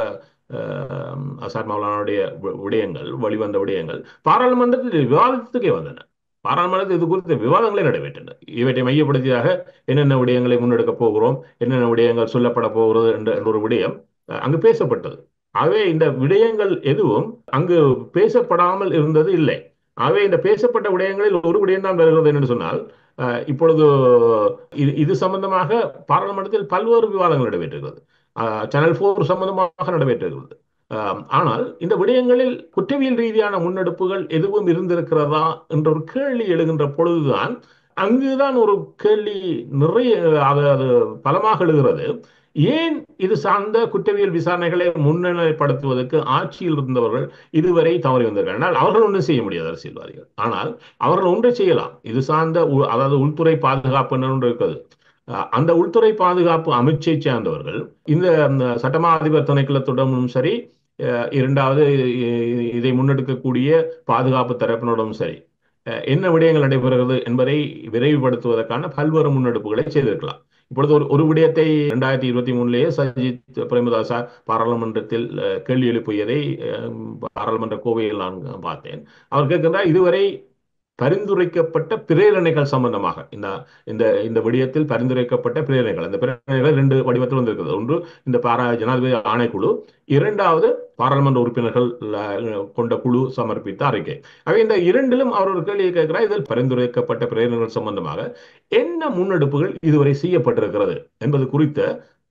அசாத் மௌலானுடைய விடயங்கள், வெளிவந்த விடயங்கள் பாராளுமன்றத்தில் விவாதத்துக்கே வந்தன. பாராளுமன்றத்தில் இது குறித்த விவாதங்களே நடைபெற்றன. இவற்றை மையப்படுத்தியாக என்னென்ன விடயங்களை முன்னெடுக்கப் போகிறோம், என்னென்ன விடயங்கள் சொல்லப்பட போகிறது என்ற ஒரு விடயம் அங்கு பேசப்பட்டது. இந்த விடயங்கள் எதுவும் அங்கு பேசப்படாமல் இருந்தது இல்லை. இந்த பேசப்பட்ட விடயங்களில் ஒரு விடயம் தான் வருகிறது என்று சொன்னால், இப்பொழுது இது சம்பந்தமாக பாராளுமன்றத்தில் பல்வேறு விவாதங்கள் நடைபெற்றிருக்கிறது. சேனல் 4 சம்பந்தமாக நடைபெற்றிருக்கிறது. ஆனால் இந்த விடயங்களில் குற்றவியல் ரீதியான முன்னெடுப்புகள் எதுவும் இருந்திருக்கிறதா என்ற ஒரு கேள்வி எழுகின்ற பொழுதுதான் அங்குதான் ஒரு கேள்வி நிறைய அது பலமாக எழுகிறது. ஏன் இது சார்ந்த குற்றவியல் விசாரணைகளை முன்னிலைப்படுத்துவதற்கு ஆட்சியில் இருந்தவர்கள் இதுவரை தவறி வந்திருக்கிறார்கள்? அவர்கள் ஒன்றும் செய்ய முடியாது, அரசியல்வாதிகள். ஆனால் அவர்கள் ஒன்றை செய்யலாம். இது சார்ந்த அதாவது உள்துறை பாதுகாப்பு ஒன்று இருக்கிறது. அந்த உள்துறை பாதுகாப்பு அமைச்சை சார்ந்தவர்கள் இந்த சட்டமா அதிபர் திணைக்களத்துடனும் சரி, இரண்டாவது இதை முன்னெடுக்கக்கூடிய பாதுகாப்பு தரப்பினரும் சரி, என்ன விடயங்கள் நடைபெறுகிறது என்பதை விரைவுபடுத்துவதற்கான பல்வேறு முன்னெடுப்புகளை செய்திருக்கலாம். இப்பொழுது ஒரு விடயத்தை 2023 சஜித் பிரேமதாசா பாராளுமன்றத்தில் கேள்வி எழுப்பியதை பாராளுமன்ற கோவையில் நான் பார்த்தேன். அவர் கேட்கின்றார், இதுவரை பரிந்துரைக்கப்பட்ட பிரேரணைகள் சம்பந்தமாக இந்த விடயத்தில் பரிந்துரைக்கப்பட்ட பிரேரணைகள், அந்த பிரேரணைகள் 2 வடிவத்தில் வந்திருக்கிறது. ஒன்று இந்த ஜனாதிபதி ஆணைக்குழு, இரண்டாவது பாராளுமன்ற உறுப்பினர்கள் கொண்ட குழு சமர்ப்பித்த அறிக்கை. இந்த இரண்டிலும் அவர் ஒரு கேள்வியை கேட்கிறார், இதில் பரிந்துரைக்கப்பட்ட பிரேரணைகள் சம்பந்தமாக என்ன முன்னெடுப்புகள் இதுவரை செய்யப்பட்டிருக்கிறது என்பது குறித்த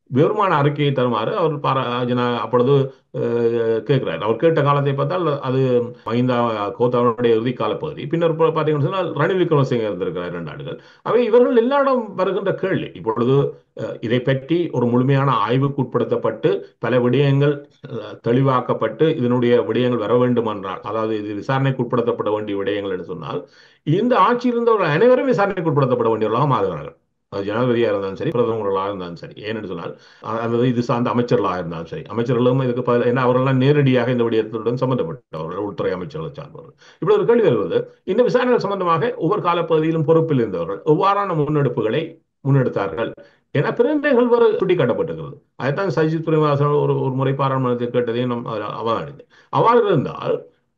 விவரமான அறிக்கையை தருமாறு அவர் அப்பொழுது கேட்கிறார். அவர் கேட்ட காலத்தை பார்த்தால் அது மஹிந்தா கோத்தாவுடைய இறுதி கால பகுதி. பின்னர் பார்த்தீங்கன்னு சொன்னால் ரணில் விக்ரமசிங்கே இருந்திருக்கிறார் 2 ஆண்டுகள். இவர்கள் எல்லாரும் வருகின்ற கேள்வி இப்பொழுது இதை பற்றி ஒரு முழுமையான ஆய்வுக்கு உட்படுத்தப்பட்டு பல விடயங்கள் தெளிவாக்கப்பட்டு இதனுடைய விடயங்கள் வர வேண்டும் என்றால், அதாவது இது விசாரணைக்கு உட்படுத்தப்பட வேண்டிய விடயங்கள் என்று சொன்னால், இந்த ஆட்சியில் இருந்தவர்கள் அனைவரும் விசாரணைக்கு உட்படுத்தப்பட வேண்டியவர்களாக மாறுகிறார்கள். அது ஜனாதிபதியாக இருந்தாலும் சரி, பிரதமர்களாக இருந்தாலும் சரி. ஏனென்று சொன்னால், அல்லது இது சார்ந்த அமைச்சர்களாக இருந்தாலும் சரி, அமைச்சர்களும் இதுக்கு அவர்களெல்லாம் நேரடியாக இந்த விடயத்துடன் சம்பந்தப்பட்டவர்கள், உள்துறை அமைச்சர்களை சார்ந்தவர்கள். இப்படி ஒரு கேள்வி வருவது, இந்த விசாரணைகள் சம்பந்தமாக ஒவ்வொரு காலப்பகுதியிலும் பொறுப்பில் இருந்தவர்கள் எவ்வாறான முன்னெடுப்புகளை முன்னெடுத்தார்கள் என பிரேரணைகள் வர சுட்டிக்காட்டப்பட்டிருக்கிறது. அதைத்தான் சஜித் பிரேமதாசன் ஒரு முறை பாராளுமன்றத்தில் கேட்டதையும் நாம் அவதானித்தேன். அவ்வாறு இருந்தால்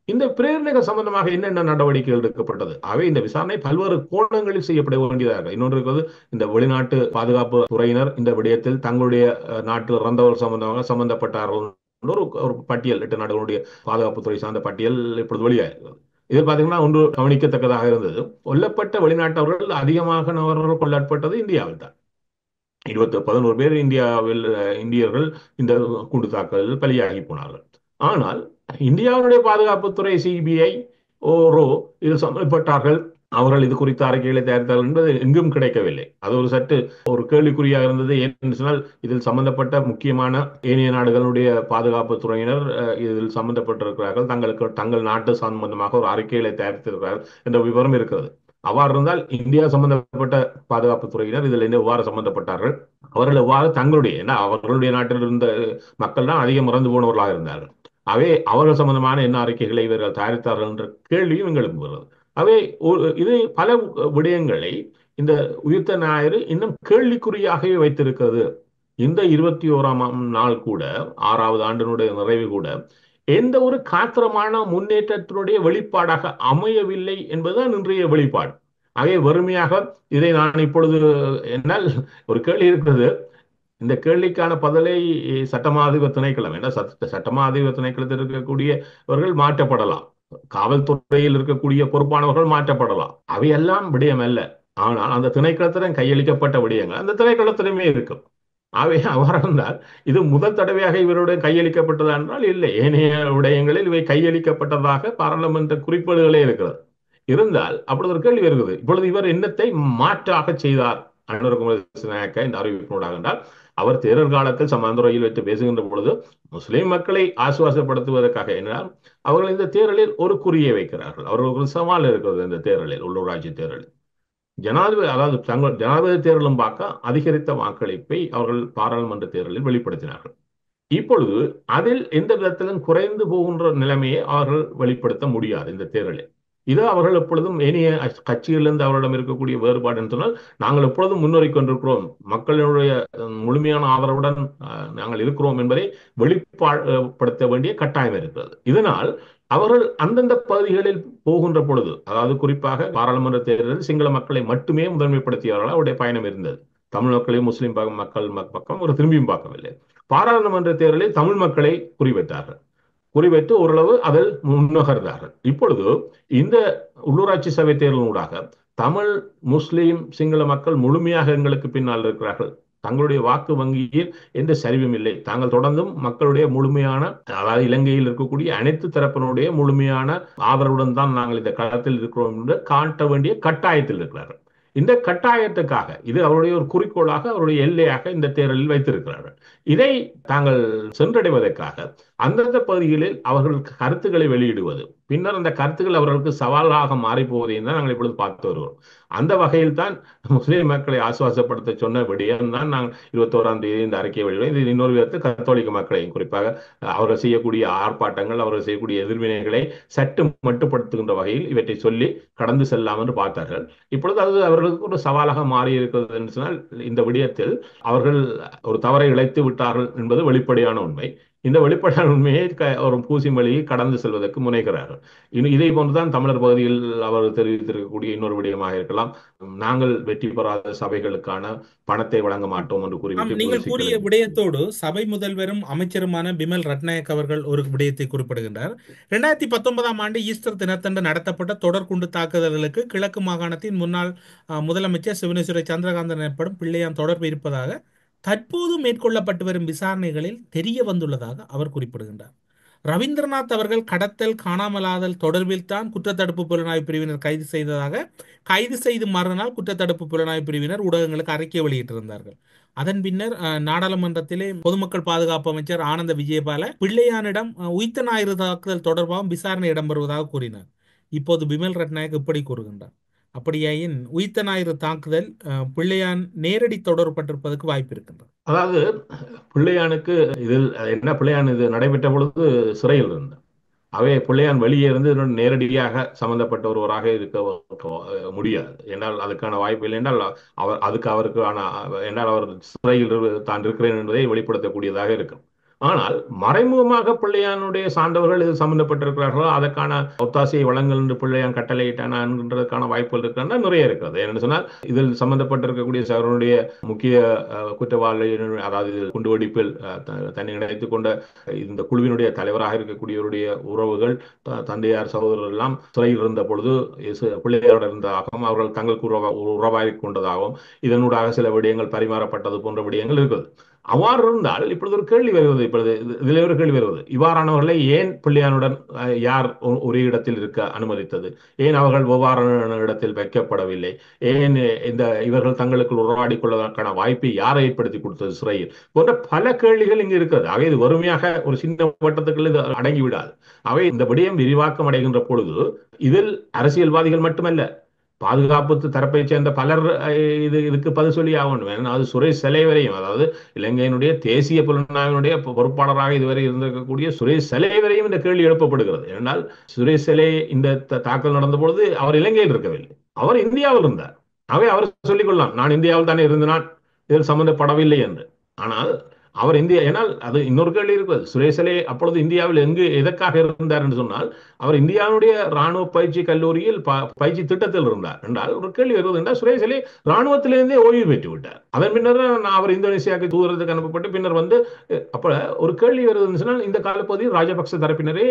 இந்த பிரேரணைகள் சம்பந்தமாக என்னென்ன நடவடிக்கைகள் எடுக்கப்பட்டது? இந்த விசாரணை பல்வேறு கோணங்களில் செய்யப்பட வேண்டியதாக. இன்னொன்று இருக்கிறது, இந்த வெளிநாட்டு பாதுகாப்பு துறையினர் இந்த விடயத்தில் தங்களுடைய நாட்டில் இறந்தவர்கள் சம்பந்தமாக சம்பந்தப்பட்டார்கள் ஒரு பட்டியல், 8 நாடுகளுடைய பாதுகாப்புத்துறை சார்ந்த பட்டியல் இப்பொழுது வெளியாகிறது. இதில் பார்த்தீங்கன்னா ஒன்று கவனிக்கத்தக்கதாக இருந்தது, கொல்லப்பட்ட வெளிநாட்டவர்கள் அதிகமாக நபர்கள் கொல்லப்பட்டது இந்தியாவில் தான். 11 பேர் இந்தியர்கள் இந்த குண்டு தாக்குதலில் பலியாகி போனார்கள். ஆனால் இந்தியாவுடைய பாதுகாப்புத்துறை சிபிஐ இதில் சம்பந்தப்பட்டார்கள், அவர்கள் இது குறித்த அறிக்கைகளை தயாரித்தார்கள் என்பது எங்கும் கிடைக்கவில்லை. அது ஒரு சற்று ஒரு கேள்விக்குறியாக இருந்தது. ஏன்னு சொன்னால், இதில் சம்பந்தப்பட்ட முக்கியமான ஏனைய நாடுகளுடைய பாதுகாப்பு துறையினர் இதில் சம்பந்தப்பட்டிருக்கிறார்கள், தங்கள் நாட்டு சம்பந்தமாக ஒரு அறிக்கைகளை தயாரித்திருக்கிறார்கள் என்ற விவரம் இருக்கிறது. அவ்வாறு இருந்தால் இந்தியா சம்பந்தப்பட்ட பாதுகாப்பு துறையினர் இதில் எவ்வாறு சம்பந்தப்பட்டார்கள், அவர்கள் எவ்வாறு அவர்களுடைய நாட்டில் இருந்த மக்கள் தான் அதிகம் இறந்து போனவர்களாக இருந்தார்கள். அவர்கள் சம்பந்தமான என்ன அறிக்கைகளை இவர்கள் தயாரித்தார்கள் என்ற கேள்வியும் எங்களுக்கு வருகிறது. இது பல விடயங்களை இந்த உயிர்த்த ஞாயிறு இன்னும் கேள்விக்குறியாகவே வைத்திருக்கிறது. இந்த 21ஆம் நாள் கூட, 6வது ஆண்டினுடைய நிறைவு கூட எந்த ஒரு காத்திரமான முன்னேற்றத்தினுடைய வெளிப்பாடாக அமையவில்லை என்பதுதான் இன்றைய வெளிப்பாடு. வறுமையாக இதை நான் இப்பொழுது என்னால் ஒரு கேள்வி இருக்கிறது, இந்த கேள்விக்கான பதிலை சட்டமாதிபர் திணைக்களம், சட்டமாதிபர் திணைக்களத்தில் இருக்கக்கூடியவர்கள் மாற்றப்படலாம், காவல்துறையில் இருக்கக்கூடிய பொறுப்பானவர்கள் மாற்றப்படலாம், அவையெல்லாம் விடயம் அல்ல. ஆனால் அந்த திணைக்களத்திடம் கையளிக்கப்பட்ட விடயங்கள் அந்த திணைக்களத்திலுமே இருக்கும். அவ்வாறு இருந்தால் இது முதல் தடவையாக இவருடைய கையளிக்கப்பட்டதா என்றால் இல்லை, ஏனைய விடயங்களில் இவை கையளிக்கப்பட்டதாக பாராளுமன்ற குறிப்பீடுகளே இருக்கிறது. இருந்தால் அப்பொழுது ஒரு கேள்வி வருகிறது, இப்பொழுது இவர் என்னத்தை மாற்றாக செய்தார் இந்த அறிவிப்பினூடாக என்றால், அவர் தேர்தல் காலத்தில் சமாந்துறையில் வைத்து பேசுகின்ற பொழுது முஸ்லிம் மக்களை ஆசுவாசப்படுத்துவதற்காக என்றால் அவர்கள் இந்த தேர்தலில் ஒரு குறியை வைக்கிறார்கள். அவர்களுக்கு ஒரு சவால் இருக்கிறது. இந்த தேர்தலில், உள்ளூராட்சி தேர்தலில் ஜனாதிபதி, அதாவது ஜனாதிபதி தேர்தலும் பார்க்க அதிகரித்த வாக்களிப்பை அவர்கள் பாராளுமன்ற தேர்தலில் வெளிப்படுத்தினார்கள். இப்பொழுது அதில் எந்த விதத்திலும் குறைந்து போகின்ற நிலைமையை அவர்கள் வெளிப்படுத்த முடியாது இந்த தேர்தலில். இது அவர்கள் எப்பொழுதும் ஏனைய கட்சிகளிலிருந்து அவர்களிடம் இருக்கக்கூடிய வேறுபாடு என்று சொன்னால், நாங்கள் எப்பொழுதும் முன்னேறி கொண்டிருக்கிறோம், மக்களுடைய முழுமையான ஆதரவுடன் நாங்கள் இருக்கிறோம் என்பதை வெளிப்படுத்த வேண்டிய கட்டாயம் இருக்கிறது. இதனால் அவர்கள் அந்தந்த பகுதிகளில் போகின்ற பொழுது, அதாவது குறிப்பாக பாராளுமன்ற தேர்தலில் சிங்கள மக்களை மட்டுமே முதன்மைப்படுத்தியவர்கள் அவருடைய பயணம் இருந்தது. தமிழ் மக்களையும் முஸ்லிம் மக்கள் பக்கம் ஒரு திரும்பியும் பார்க்கவில்லை. பாராளுமன்ற தேர்தலில் தமிழ் மக்களை குறிவைத்தார்கள். குறிவைத்து ஓரளவு அதில் முன்னகர்ந்தார்கள். இப்பொழுது இந்த உள்ளூராட்சி சபை தேர்தலூடாக தமிழ் முஸ்லிம் சிங்கள மக்கள் முழுமையாக எங்களுக்கு பின்னால் இருக்கிறார்கள். தங்களுடைய வாக்கு வங்கியில் எந்த சரிவும் இல்லை. தாங்கள் தொடர்ந்தும் மக்களுடைய முழுமையான, அதாவது இலங்கையில் இருக்கக்கூடிய அனைத்து தரப்பினுடைய முழுமையான ஆதரவுடன் தான் நாங்கள் இந்த களத்தில் இருக்கிறோம் என்று காட்ட வேண்டிய கட்டாயத்தில் இருக்கிறார்கள். இந்த கட்டாயத்துக்காக இது அவருடைய ஒரு குறிக்கோளாக, அவருடைய எல்லையாக இந்த தேர்தலில் வைத்திருக்கிறார்கள். இதை தாங்கள் சென்றடைவதற்காக அந்தந்த பகுதிகளில் அவர்கள் கருத்துக்களை வெளியிடுவது, பின்னர் அந்த கருத்துக்கள் அவர்களுக்கு சவாலாக மாறிப்போவதையும் தான் நாங்கள் இப்பொழுது பார்த்து வருகிறோம். அந்த வகையில் தான் முஸ்லிம் மக்களை ஆசுவாசப்படுத்த சொன்ன விடயம் தான் நாங்கள் 21ஆம் தேதி இந்த அறிக்கையை வெளியிடுவோம். இது இன்னொரு விதத்தில் கத்தோலிக்க மக்களையும், குறிப்பாக அவர்கள் செய்யக்கூடிய ஆர்ப்பாட்டங்கள், அவர்கள் செய்யக்கூடிய எதிர்வினைகளை சற்று மட்டுப்படுத்துகின்ற வகையில் இவற்றை சொல்லி கடந்து செல்லாமல் என்று பார்த்தார்கள். இப்பொழுது அது அவர்களுக்கு ஒரு சவாலாக மாறி இருக்கிறது என்று சொன்னால், இந்த விடயத்தில் அவர்கள் ஒரு தவறை இழைத்து விட்டார்கள் என்பது வெளிப்படையான உண்மை. இந்த வெளிப்படையான உண்மையை ஒரு பூசி வழியை கடந்து செல்வதற்கு முனைகிறார்கள். இதை போன்றுதான் தமிழர் பகுதியில் அவர் தெரிவித்திருக்கக்கூடிய இன்னொரு விடயமாக இருக்கலாம். நாங்கள் வெற்றி பெறாத சபைகளுக்கான பணத்தை வழங்க மாட்டோம் என்று கூறிவிட்டு, நீங்கள் கூறிய விடயத்தோடு சபை முதல்வரும் அமைச்சருமான பிமல் ரட்நாயக் அவர்கள் ஒரு விடயத்தை குறிப்பிடுகின்றார். 2019ஆம் ஆண்டு ஈஸ்டர் தினத்தன்று நடத்தப்பட்ட தொடர் குண்டு தாக்குதல்களுக்கு கிழக்கு மாகாணத்தின் முன்னாள் முதலமைச்சர் சிவனேஸ்வர சந்திரகாந்தன் எனப்படும் பிள்ளையான் தொடர்பு இருப்பதாக தற்போது மேற்கொள்ளப்பட்டு வரும் விசாரணைகளில் தெரிய வந்துள்ளதாக அவர் குறிப்பிடுகின்றார். ரவீந்திரநாத் அவர்கள் கடத்தல், காணாமலாதல் தொடர்பில் தான் குற்றத்தடுப்பு புலனாய்வு பிரிவினர் கைது செய்து மறுநாள் குற்றத்தடுப்பு புலனாய்வு பிரிவினர் ஊடகங்களுக்கு அறிக்கை வெளியிட்டிருந்தார்கள். அதன் பின்னர் நாடாளுமன்றத்திலே பொதுமக்கள் பாதுகாப்பு அமைச்சர் ஆனந்த விஜயபால பிள்ளையானிடம் உயிர்த்த ஞாயிறு தாக்குதல் தொடர்பாக விசாரணை இடம்பெறுவதாக கூறினார். இப்போது பிமல் ரட்நாயக் இப்படி கூறுகின்றார். அப்படியாயின் உயிர்த்த ஞாயிறு தாக்குதல் பிள்ளையான் நேரடி தொடர்பட்டிருப்பதற்கு வாய்ப்பு இருக்கின்றது. அதாவது பிள்ளையானுக்கு இதில் என்ன, பிள்ளையான் இது நடைபெற்ற பொழுது சிறையில் இருந்தார். அவை பிள்ளையான் வெளியே இருந்து நேரடியாக சம்பந்தப்பட்ட ஒருவராக இருக்க முடியாது என்றால், அதுக்கான வாய்ப்பு இல்லை என்றால் அவருக்கு என்றால் அவர் சிறையில் தான் இருக்கிறேன் என்பதை வெளிப்படுத்தக்கூடியதாக இருக்கும். ஆனால் மறைமுகமாக பிள்ளையானுடைய சார்ந்தவர்கள் இது சம்பந்தப்பட்டிருக்கிறார்களோ அதற்கான ஒத்தாசையை வழங்கல் என்று பிள்ளையான் கட்டளையிட்டானா என்கின்றதுக்கான வாய்ப்புகள் இருக்கிறதா நிறைய இருக்கிறது. என்னென்னு சொன்னால், இதில் சம்பந்தப்பட்டிருக்கக்கூடிய அவருடைய முக்கிய குற்றவாளி, அதாவது குண்டுவெடிப்பில் தன்னை இணைத்துக் கொண்ட இந்த குழுவினுடைய தலைவராக இருக்கக்கூடியவருடைய உறவுகள், தந்தையார், சகோதரர் எல்லாம் சிறையில் இருந்த பொழுது பிள்ளையாரோடு இருந்ததாகவும் அவர்கள் தங்களுக்கு உறவாக கொண்டதாகவும் இதனூடாக சில விடயங்கள் பரிமாறப்பட்டது போன்ற விடயங்கள் இருக்குது. அவ்வாறு இருந்தால் இப்பொழுது ஒரு கேள்வி வருவது, இதில் ஒரு கேள்வி வருவது, இவ்வாறானவர்களை ஏன் பிள்ளையானுடன் யார் ஒரே இடத்தில் இருக்க அனுமதித்தது? ஏன் அவர்கள் வெவ்வேறான இடத்தில் வைக்கப்படவில்லை? ஏன் இவர்கள் தங்களுக்குள் உறவாடி கொள்வதற்கான வாய்ப்பை யாரை ஏற்படுத்தி கொடுத்தது சிறையில்? போன்ற பல கேள்விகள் இங்கு இருக்கிறது. அவை இது வறுமையாக ஒரு சின்ன வட்டத்துக்குள் இது அடங்கிவிடாது. அவை இந்த விடயம் விரிவாக்கம் அடைகின்ற பொழுது இதில் அரசியல்வாதிகள் மட்டுமல்ல, பாதுகாப்பு தரப்பை சேர்ந்த பலர் இதுக்கு பதில் சொல்லி ஆகணும். அது சுரேஷ் செலைவரையும், அதாவது இலங்கையினுடைய தேசிய புலனாய்வினுடைய பொறுப்பாளராக இதுவரை இருந்திருக்கக்கூடிய சுரேஷ் செலைவரையும் இந்த கேள்வி எழுப்பப்படுகிறது. ஏனென்றால் சுரேஷ் செலை இந்த தாக்கல் நடந்த பொழுது அவர் இலங்கையில் இருக்கவில்லை, அவர் இந்தியாவில் இருந்தார். அவர் சொல்லிக் கொள்ளலாம், நான் இந்தியாவில் தானே இருந்தேன், இதில் சம்பந்தப்படவில்லை என்று. ஆனால் அவர் ஏனால் அது இன்னொரு கேள்வி இருக்கிறது. சுரேஷ் செலை அப்பொழுது இந்தியாவில் எதற்காக இருந்தார் என்று சொன்னால், அவர் இந்தியாவுடைய ராணுவ பயிற்சி கல்லூரியில் பயிற்சி திட்டத்தில் இருந்தார் என்றால் ஒரு கேள்வி வருவது என்றால், சுரேஷ் செலை ராணுவத்திலிருந்தே ஓய்வு பெற்று விட்டார். அதன் பின்னர் அவர் இந்தோனேசியாவுக்கு தூதரத்துக்கு அனுப்பப்பட்டு பின்னர் அப்ப ஒரு கேள்வி வருதுன்னு சொன்னால், இந்த காலப்பகுதியில் ராஜபக்ச தரப்பினரே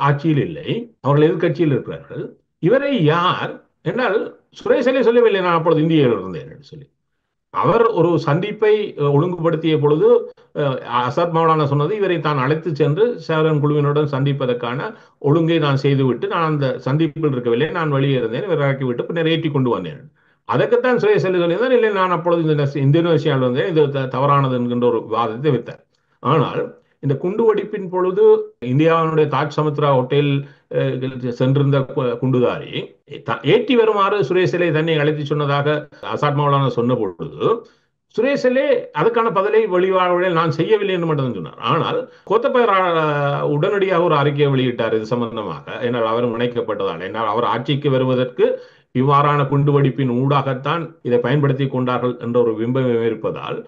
ஆட்சியில் இல்லை, அவர்கள் எதிர்கட்சியில் இருக்கிறார்கள். இவரை யார் என்றால், சுரேஷ் செலை சொல்லவில்லை நான் அப்பொழுது இந்தியாவில் இருந்தேன் என்று சொல்லி. அவர் ஒரு சந்திப்பை ஒழுங்குபடுத்திய பொழுது அசாத் மௌலானா சொன்னது, இவரை தான் அழைத்து சென்று சேவரன் குழுவினுடன் சந்திப்பதற்கான ஒழுங்கை நான் செய்துவிட்டு நான் அந்த சந்திப்பில் இருக்கவில்லை, நான் வெளியே இருந்தேன், இவர் இறக்கிவிட்டு பின்னர் ஏற்றி கொண்டு வந்தேன். அதற்குத்தான் சுரேஷ் செலை சொல்லியிருந்தார், இல்லை நான் அப்பொழுது இந்தோனேசியாவில் இருந்தேன், இது தவறானது என்கின்ற ஒரு வாதத்தை வைத்தார். ஆனால் இந்த குண்டுவெடிப்பின் பொழுது இந்தியாவினுடைய தாஜ் சமுத்ரா ஹோட்டல் சென்றிருந்த குண்டுதாரி ஏற்றி வருமாறு சுரேஷ் செலை தன்னை அழைத்து சொன்னதாக அசாத் மௌலானா சொன்ன பொழுது, சுரேஷலே அதுக்கான பதிலை வெளிவாழ்வில் நான் செய்யவில்லை என்று மட்டும் சொன்னார். ஆனால் கோத்தபய உடனடியாக ஒரு அறிக்கையை வெளியிட்டார் இது சம்பந்தமாக. என்னால் அவரும் இணைக்கப்பட்டதால், என்னால் அவர் ஆட்சிக்கு வருவதற்கு இவ்வாறான குண்டுவெடிப்பின் ஊடாகத்தான் இதை பயன்படுத்தி கொண்டார்கள் என்ற ஒரு பிம்பம் இருப்பதால்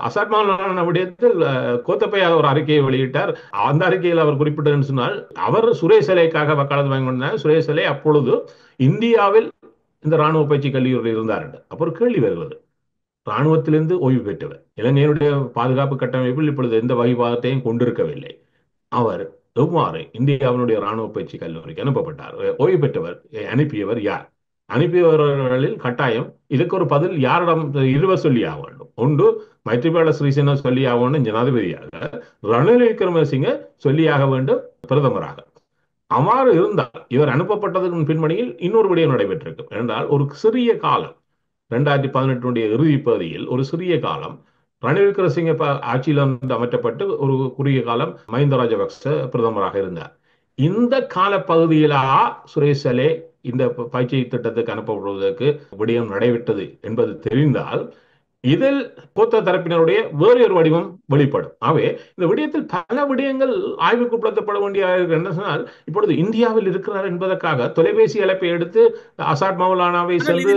அசாத் மௌலானா விடயத்தில் கோத்தபய ஒரு அறிக்கையை வெளியிட்டார். அந்த அறிக்கையில் அவர் குறிப்பிட்டதுன்னு சொன்னால், அவர் சுரேஷலைக்காக வக்காலத்து வாங்கி கொண்டார். சுரேஷலை அப்பொழுது இந்தியாவில் இந்த ராணுவ பயிற்சி கல்லூரியில் இருந்தார். அப்போ ஒரு கேள்வி வருகிறது, ராணுவத்திலிருந்து ஓய்வு பெற்றவர், இலங்கையினுடைய பாதுகாப்பு கட்டமைப்பில் இப்பொழுது எந்த வகைப்பாகத்தையும் கொண்டிருக்கவில்லை. அவர் எவ்வாறு இந்தியாவினுடைய ராணுவ பயிற்சி கல்லூரிக்கு அனுப்பப்பட்டார்? ஓய்வு பெற்றவர், அனுப்பியவர் யார்? அனுப்பியவர்களில் கட்டாயம் இதுக்கு ஒரு பதில் யாரிடம் இருவர் சொல்லி ஆக வேண்டும். ஒன்று மைத்ரிபால சிறிசேன சொல்லி ஆக வேண்டும் ஜனாதிபதியாக, ரணில் விக்ரமசிங்க சொல்லியாக வேண்டும் பிரதமராக. அவ்வாறு இருந்தால் இவர் அனுப்பப்பட்டதற்கு பின்பணியில் இன்னொரு விடயம் நடைபெற்றிருக்கும். என்றால் ஒரு சிறிய காலம் 2018 இறுதி பகுதியில் ஒரு சிறிய காலம் ரணில் விக்ரமசிங்க ஆட்சியில் அமைக்கப்பட்டு ஒரு குறுகிய காலம் மஹிந்த ராஜபக்ச பிரதமராக இருந்தார். இந்த கால பகுதியிலா சுரேஷலே இந்த பயிற்சி திட்டத்துக்கு அனுப்பப்படுவதற்கு விடயம் நடைபெற்றது என்பது தெரிந்தால் இதில் கோத்த தரப்பினருடைய வேறு ஒரு வடிவம் வெளிப்படும். ஆகவே இந்த விடயத்தில் பல விடயங்கள் ஆய்வுக்கு உட்படுத்தப்பட வேண்டிய என்ன சொன்னால், இப்பொழுது இந்தியாவில் இருக்கிறார் என்பதற்காக தொலைபேசி அழைப்பை எடுத்து அசாத் மௌலானாவை சென்று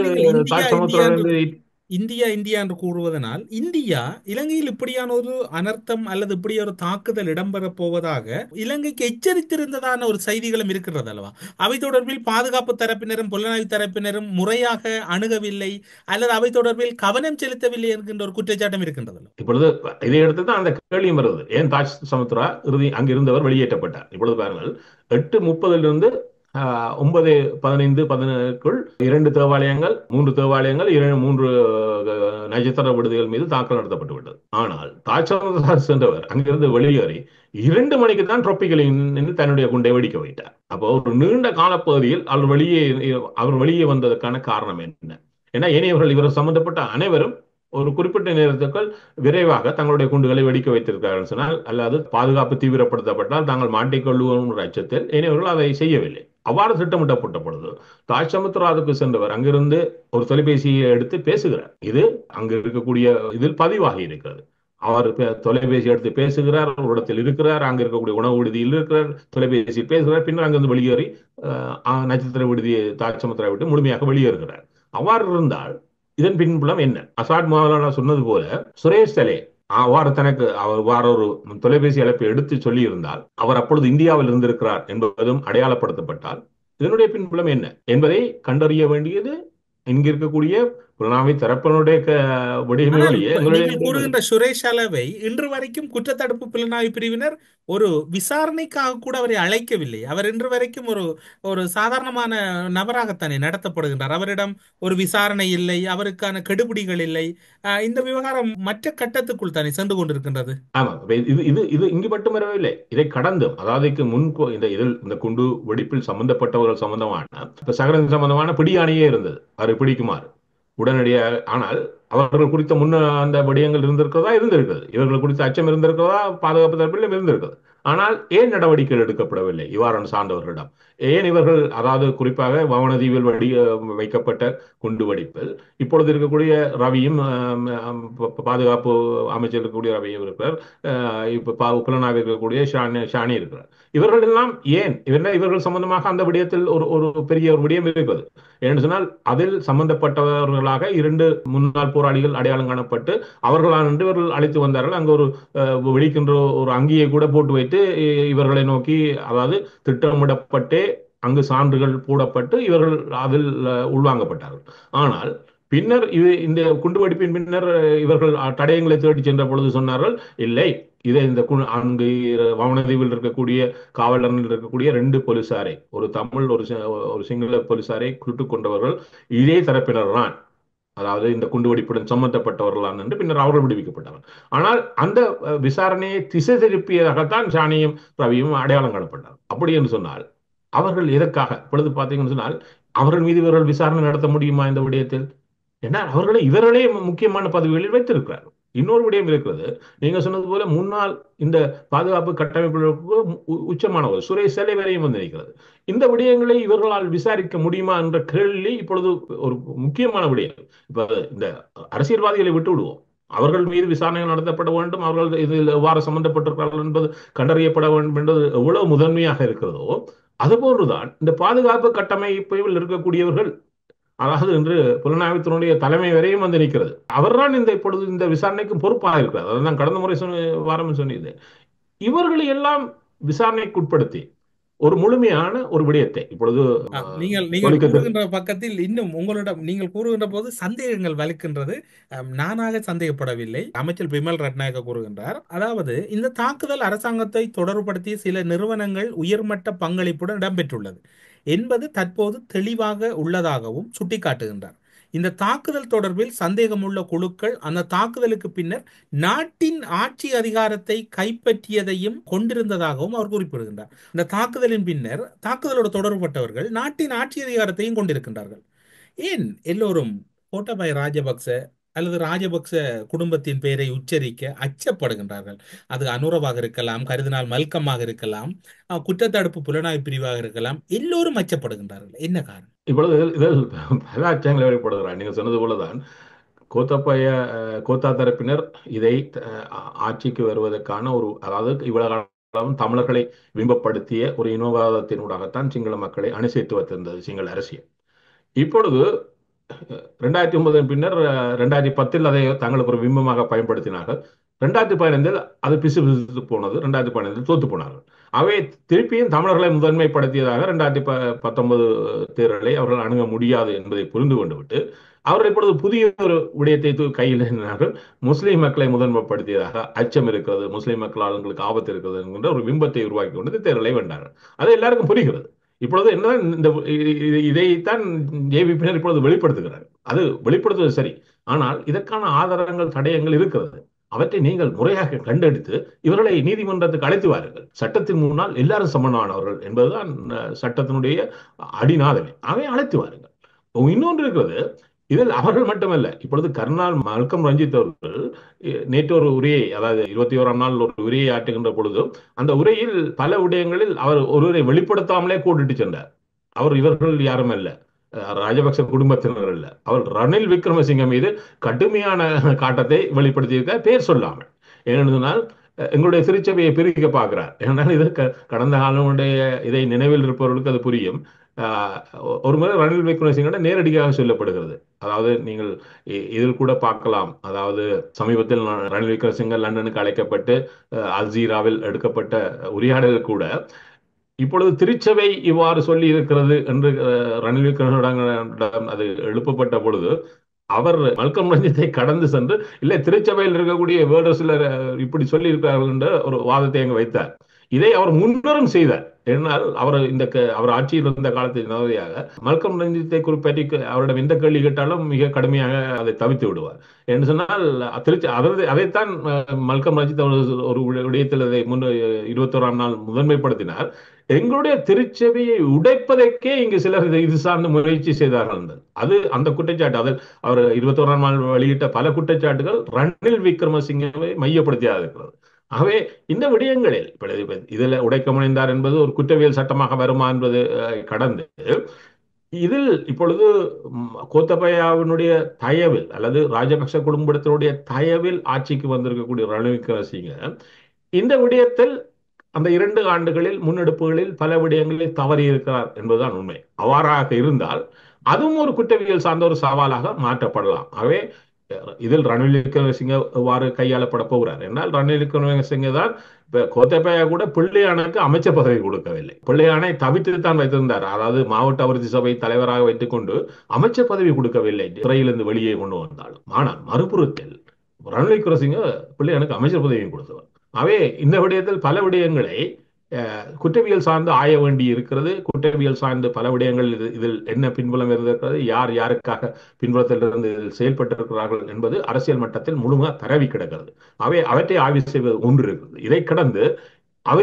தாஜ் சமுத்திரம் இந்தியா இந்தியா என்று கூறுவதனால் இந்தியா இலங்கையில் இப்படியான ஒரு அனர்த்தம் அல்லது இப்படி ஒரு தாக்குதல் இடம்பெறப் போவதாக இலங்கைக்கு எச்சரித்திருந்ததான ஒரு செய்திகளும் இருக்கிறது அல்லவா? அவை தொடர்பில் பாதுகாப்பு தரப்பினரும் புலனாய்வு தரப்பினரும் முறையாக அணுகவில்லை அல்லது அவை தொடர்பில் கவனம் செலுத்தவில்லை என்கின்ற ஒரு குற்றச்சாட்டம் இருக்கின்றது. இப்பொழுது இதை எடுத்து தான் அந்த கேள்வியும் வருது, ஏன் தாஜ் சமுத்ரா அங்கிருந்தவர் வெளியேற்றப்பட்டார்? இப்பொழுது பாருங்கள், 8:30 9:15 2 தேவாலயங்கள் 3 தேவாலயங்கள் 3 நட்சத்திர விடுதிகள் மீது தாக்குதல் நடத்தப்பட்டு விட்டது. ஆனால் தாஜ் சமுத்ரா சென்றவர் அங்கிருந்து வெளியேறி 2 மணிக்கு தான் ட்ரோபிகளின் தன்னுடைய குண்டை வெடிக்க வைத்தார். அப்போ ஒரு நீண்ட காலப்பகுதியில் அவர் வெளியே வந்ததற்கான காரணம் என்ன? ஏன்னா ஏனையவர்கள் இவர் சம்பந்தப்பட்ட அனைவரும் ஒரு குறிப்பிட்ட நேரத்துக்குள் விரைவாக தங்களுடைய குண்டுகளை வெடிக்க வைத்திருக்கிறார்கள் சொன்னால், அல்லது பாதுகாப்பு தீவிரப்படுத்தப்பட்டால் தாங்கள் மாட்டிக்கொள்ளுவோம் அச்சத்தில் ஏனையவர்கள் அதை செய்யவில்லை. அவ்வாறு திட்டமிட்டப்பட்ட பொழுது தாஜ் சமுத்திராவுக்கு சென்றவர் அங்கிருந்து ஒரு தொலைபேசியை எடுத்து பேசுகிறார். இது அங்கு இருக்கக்கூடிய இதில் பதிவாகி இருக்கிறது. அவர் தொலைபேசி எடுத்து பேசுகிறார், ஒரு இடத்தில் இருக்கிறார், அங்க இருக்கக்கூடிய உணவு விடுதியில் இருக்கிறார், தொலைபேசியில் பேசுகிறார், பின்னர் அங்கிருந்து வெளியேறி நட்சத்திர விடுதியை தாஜ் சமுத்திரா விட்டு முழுமையாக வெளியேறுகிறார். அவ்வாறு இருந்தால் இதன் பின்புலம் என்ன? அசாத் மௌலானா சொன்னது போல சுரேஷ் சலே அவ்வாறு தனக்கு அவர் ஒரு தொலைபேசி அழைப்பை எடுத்து சொல்லி இருந்தால் அவர் அப்பொழுது இந்தியாவில் இருந்திருக்கிறார் என்பதும் அடையாளப்படுத்தப்பட்டால் இதனுடைய பின்புலம் என்ன என்பதை கண்டறிய வேண்டியது இங்கிருக்கக்கூடிய புலனாய்வு தரப்பினுடைய கூறுகின்ற சுரேஷ் அளவை இன்று வரைக்கும் குற்றத்தடுப்பு புலனாய்வு பிரிவினர் ஒரு விசாரணைக்காக கூட அவரை அழைக்கவில்லை. அவர் இன்று வரைக்கும் ஒரு சாதாரணமான நபராகத்தானே நடத்தப்படுகின்றார். அவரிடம் ஒரு விசாரணை இல்லை, அவருக்கான கெடுபிடிகள் இல்லை. இந்த விவகாரம் மற்ற கட்டத்துக்குள் தானே சென்று கொண்டிருக்கின்றது. ஆமா, இது இங்கு மட்டும் வரவில்லை, இதை கடந்தும், அதாவது முன் இந்த குண்டு வெடிப்பில் சம்பந்தப்பட்டவர்கள் சம்பந்தமான சகரன் சம்பந்தமான பிடியாணையே இருந்தது, அவரை பிடிக்குமாறு உடனடியாக. ஆனால் அவர்கள் குறித்த அந்த விடயங்கள் இருந்திருக்கிறது, இவர்கள் குறித்த அச்சம் இருந்திருக்கிறதா பாதுகாப்பு தரப்பிலும் இருந்திருக்கிறது. ஆனால் ஏன் நடவடிக்கைகள் எடுக்கப்படவில்லை இவ்வாறான சார்ந்தவர்களிடம்? ஏன் இவர்கள், அதாவது குறிப்பாக வவனதீவில் வைக்கப்பட்ட குண்டு வெடிப்பில் இப்பொழுது இருக்கக்கூடிய ரவியும் பாதுகாப்பு அமைச்சர் இருக்கக்கூடிய ரவியும் இருக்கிறார், இப்ப புலனாய்வு இருக்கக்கூடிய ஷானி இருக்கிறார். இவர்கள் எல்லாம் ஏன் இவர்கள் சம்பந்தமாக அந்த விடயத்தில் ஒரு பெரிய ஒரு விடயம் இருக்கிறது. ஏன்னு சொன்னால் அதில் சம்பந்தப்பட்டவர்களாக 2 முன்னாள் போராளிகள் அடையாளம் காணப்பட்டு அவர்களால் இவர்கள் அழைத்து வந்தார்கள். அங்கு ஒரு வெடிக்கின்ற ஒரு அங்கியை கூட போட்டு வைத்து இவர்களை நோக்கி, அதாவது திட்டமிடப்பட்டே அங்கு சான்றுகள் போடப்பட்டு இவர்கள் அதில் உள்வாங்கப்பட்டார்கள். ஆனால் பின்னர் இந்த குண்டுவெடிப்பின் பின்னர் இவர்கள் தடயங்களை தேடி சென்ற பொழுது சொன்னார்கள், இல்லை, இதை இந்த அங்கு வவனதீவில் இருக்கக்கூடிய காவலர்கள் இருக்கக்கூடிய 2 போலீசாரை, ஒரு தமிழ் ஒரு சிங்கள போலீசாரை சுட்டுக் கொண்டவர்கள் இதே தரப்பினர் தான், அதாவது இந்த குண்டுவெடிப்புடன் சம்பந்தப்பட்டவர்களான் என்று பின்னர் அவர்கள் விடுவிக்கப்பட்டார்கள். ஆனால் அந்த விசாரணையை திசை திருப்பியதாகத்தான் ஷானியும் ரவியும் அடையாளம் காணப்பட்டார். அப்படி என்று சொன்னால் அவர்கள் எதற்காக இப்பொழுது பார்த்தீங்கன்னு சொன்னால் அவர்கள் மீது இவர்கள் விசாரணை நடத்த முடியுமா இந்த விடயத்தில்? ஏன்னா இவர்களே முக்கியமான பதவிகளில் வைத்திருக்கிறார்கள். இன்னொரு விடயம் இருக்கிறது, நீங்க சொன்னது போல முன்னாள் இந்த பாதுகாப்பு கட்டமைப்புகளுக்கு உச்சமானவர் சுரேஷ் சலே வரையும் வந்திருக்கிறது. இந்த விடயங்களை இவர்களால் விசாரிக்க முடியுமா என்ற கேள்வி இப்பொழுது ஒரு முக்கியமான விடயம். இப்ப இந்த அரசியல்வாதிகளை விட்டு விடுவோம், அவர்கள் மீது விசாரணைகள் நடத்தப்பட வேண்டும், அவர்கள் இதில் எவ்வாறு சம்பந்தப்பட்டிருக்கிறார்கள் என்பது கண்டறியப்பட வேண்டும் என்பது எவ்வளவு முதன்மையாக இருக்கிறதோ அதுபோன்றுதான் இந்த பாதுகாப்பு கட்டமைப்பில் இருக்கக்கூடியவர்கள், அதாவது இன்று புலனாய்வுத்துறையுடைய தலைமை வரையும் வந்து நிற்கிறது. அவர்தான் இப்பொழுது இந்த விசாரணைக்கு பொறுப்பாக இருக்கிறார். அதான் நான் கடந்த முறை வாரம் சொன்னது. இவர்களை எல்லாம் விசாரணைக்கு உட்படுத்தி ஒரு முழுமையான ஒரு விடயத்தை இப்பொழுது நீங்கள் கூறுகின்ற பக்கத்தில் இன்னும் உங்களிடம் நீங்கள் கூறுகின்ற போது சந்தேகங்கள் வலுக்கின்றது. நானாக சந்தேகப்படவில்லை. அமைச்சர் பிமல் ரட்நாயக்க கூறுகின்றார், அதாவது இந்த தாக்குதல் அரசாங்கத்தை தொடர்புபடுத்திய சில நிறுவனங்கள் உயர்மட்ட பங்களிப்புடன் இடம்பெற்றுள்ளது என்பது தற்போது தெளிவாக உள்ளதாகவும் சுட்டிக்காட்டுகின்றார். இந்த தாக்குதல் தொடர்பில் சந்தேகமுள்ள குழுக்கள் அந்த தாக்குதலுக்கு பின்னர் நாட்டின் ஆட்சி அதிகாரத்தை கைப்பற்றியதையும் கொண்டிருந்ததாகவும் அவர் குறிப்பிடுகின்றார். இந்த தாக்குதலின் பின்னர் தாக்குதலோடு தொடர்புபட்டவர்கள் நாட்டின் ஆட்சி அதிகாரத்தையும் கொண்டிருக்கின்றார்கள். ஏன் எல்லோரும் கோட்டாபய ராஜபக்ச அல்லது ராஜபக்ச குடும்பத்தின் பெயரை உச்சரிக்க அச்சப்படுகின்றார்கள்? அது அனுரவாக இருக்கலாம், கருதினால் மல்கமாக இருக்கலாம், குற்றத்தடுப்பு புலனாய்வு பிரிவாக இருக்கலாம். எல்லோரும் அச்சப்படுகின்றார்கள். என்ன காரணம்? இப்பொழுது இதில் பல அச்சங்களை வெளிப்படுகிறார். நீங்கள் சொன்னது போலதான் கோத்தா தரப்பினர் இதை ஆட்சிக்கு வருவதற்கான ஒரு, அதாவது இவ்வளவு காலம் தமிழர்களை பிம்பப்படுத்திய ஒரு இனவாதத்தினூடாகத்தான் சிங்கள மக்களை அணிசேர்த்து வைத்திருந்தது சிங்கள அரசியல். இப்பொழுது 2009 பின்னர் 2010 அதை தங்களுக்கு ஒரு பிம்பமாக பயன்படுத்தினார்கள். 2015 அது பிசு பிசு போனது. 2015 தோத்து போனார்கள். அவை திருப்பியும் தமிழர்களை முதன்மைப்படுத்தியதாக 2019 தேர்தலை அவர்கள் அணுக முடியாது என்பதை புரிந்து கொண்டு விட்டு அவர்கள் இப்பொழுது புதிய ஒரு விடயத்தை கையில் எண்ணினார்கள். முஸ்லீம் மக்களை முதன்மைப்படுத்தியதாக அச்சம் இருக்கிறது, முஸ்லீம் மக்களால் உங்களுக்கு ஆபத்து இருக்கிறது என்கின்ற ஒரு பிம்பத்தை உருவாக்கி கொண்டு தேர்தலை வென்றார்கள். அது எல்லாருக்கும் புரிகிறது. இப்பொழுது என்னதான் இதைத்தான் ஜேவிபியினர் இப்பொழுது வெளிப்படுத்துகிறார். அது வெளிப்படுத்துவது சரி, ஆனால் இதற்கான ஆதாரங்கள் தடயங்கள் இருக்கிறது. அவற்றை நீங்கள் முறையாக கண்டெடுத்து இவர்களை நீதிமன்றத்துக்கு அழைத்து வாருங்கள். சட்டத்தின் முன்னால் எல்லாரும் சமமானவர்கள் என்பதுதான் சட்டத்தினுடைய அடிநாதமே. அவை அழைத்து வாருங்கள். இன்னொன்று இருக்கிறது, இதில் அவர்கள் மட்டுமல்ல. இப்பொழுது கர்னல் மல்கம் ரஞ்சித் அவர்கள் நேற்று ஒரு உரையை, அதாவது 21ஆம் நாள் ஒரு உரையை ஆற்றுகின்ற பொழுது அந்த உரையில் பல விடயங்களில் அவர் ஒருவரை வெளிப்படுத்தாமலே கோடிட்டு சென்றார். இவர்கள் யாரும் அல்ல, ராஜபக்ச குடும்பத்தினர் அல்ல, அவர் ரணில் விக்ரமசிங்க மீது கடுமையான காட்டத்தை வெளிப்படுத்தியிருக்க பேர் சொல்லாமல். ஏனென்றால் எங்களுடைய திருச்சபையை பிரிக்க பார்க்கிறார். ஏனென்றால் இது கடந்த காலமுடைய இதை நினைவில் இருப்பவர்களுக்கு அது புரியும். ஒரு முறை ரணில் விக்ரமசிங்கிடம் நேரடியாக சொல்லப்படுகிறது. அதாவது நீங்கள் இதில் கூட பார்க்கலாம். அதாவது சமீபத்தில் ரணில் விக்ரமசிங்க லண்டனுக்கு அழைக்கப்பட்டு அல்ஜீராவில் எடுக்கப்பட்ட உரையாடலில் கூட இப்பொழுது திருச்சபை இவ்வாறு சொல்லி இருக்கிறது என்று ரணில் விக்ரமசிடம் அது எழுப்பப்பட்ட பொழுது அவர் மல்கம் ரஞ்சித்தை கடந்து சென்று இல்லை, திருச்சபையில் இருக்கக்கூடிய வேர்டர்ஸ்ல இப்படி சொல்லி இருக்கிறார்கள் என்ற ஒரு வாதத்தை அங்கு வைத்தார். இதை அவர் முன்னரும் செய்தார். என்னால் அவர் ஆட்சியில் இருந்த காலத்தில் நவதியாக மல்கம் ரஞ்சித்தை குறிப்பற்றி அவரிடம் எந்த கேள்வி கேட்டாலும் மிக கடுமையாக அதை தவித்து விடுவார். என்று சொன்னால் அதைத்தான் மல்கம் ரஞ்சித் ஒரு விடயத்தில் அதை 21ஆம் நாள் முதன்மைப்படுத்தினார். எங்களுடைய திருச்சபையை உடைப்பதற்கே இங்கு சிலர் இது சார்ந்து முயற்சி செய்தார்கள். அது அந்த குற்றச்சாட்டு, அதில் அவர் 21ஆம் நாள் வெளியிட்ட பல குற்றச்சாட்டுகள் ரணில் விக்ரமசிங்கவை மையப்படுத்தியாக இருக்கிறது. ஆகவே இந்த விடயங்களில் இதில் உடைக்க முனைந்தார் என்பது ஒரு குற்றவியல் சட்டமாக வருமா என்பது கடந்து இதில் இப்பொழுது கோத்தபயாவினுடைய தயவில் அல்லது ராஜபக்ச குடும்பத்தினுடைய தயவில் ஆட்சிக்கு வந்திருக்கக்கூடிய ரணில் விக்ரமசிங்க இந்த விடயத்தில் அந்த 2 ஆண்டுகளில் முன்னெடுப்புகளில் பல விடயங்களில் தவறி இருக்கிறார் என்பதுதான் உண்மை. அவ்வாறாக இருந்தால் அதுவும் ஒரு குற்றவியல் சார்ந்த ஒரு சவாலாக மாற்றப்படலாம். ஆகவே இதில் ரணில் விக்ரமசிங்க எவ்வாறு கையாளப்பட போகிறார் என்றால், ரணில் விக்ரமசிங்க தான் இப்ப கோத்தபயா கூட பிள்ளையானுக்கு அமைச்சர் பதவி கொடுக்கவில்லை. பிள்ளையானை தவிர்த்து தான் வைத்திருந்தார். அதாவது மாவட்ட அபிவிருத்தி சபை தலைவராக வைத்துக் கொண்டு அமைச்சர் பதவி கொடுக்கவில்லை, சிறையிலிருந்து வெளியே கொண்டு வந்தாலும். ஆனால் மறுபுறத்தில் ரணில் விக்ரமசிங்க பிள்ளையானுக்கு அமைச்சர் பதவியும் கொடுத்தவர். அவே இந்த விடயத்தில் பல விடயங்களை குற்றவியல் சார்ந்து ஆய வேண்டி இருக்கிறது. குற்றவியல் சார்ந்து பல விடயங்கள் இதில் என்ன பின்புலம் இருந்திருக்கிறது, யார் யாருக்காக பின்புலத்திலிருந்து செயல்பட்டிருக்கிறார்கள் என்பது அரசியல் மட்டத்தில் முழுமையாக பரவி கிடக்கிறது. அவற்றை ஆய்வு செய்வது ஒன்று இருக்கிறது. இதை கடந்து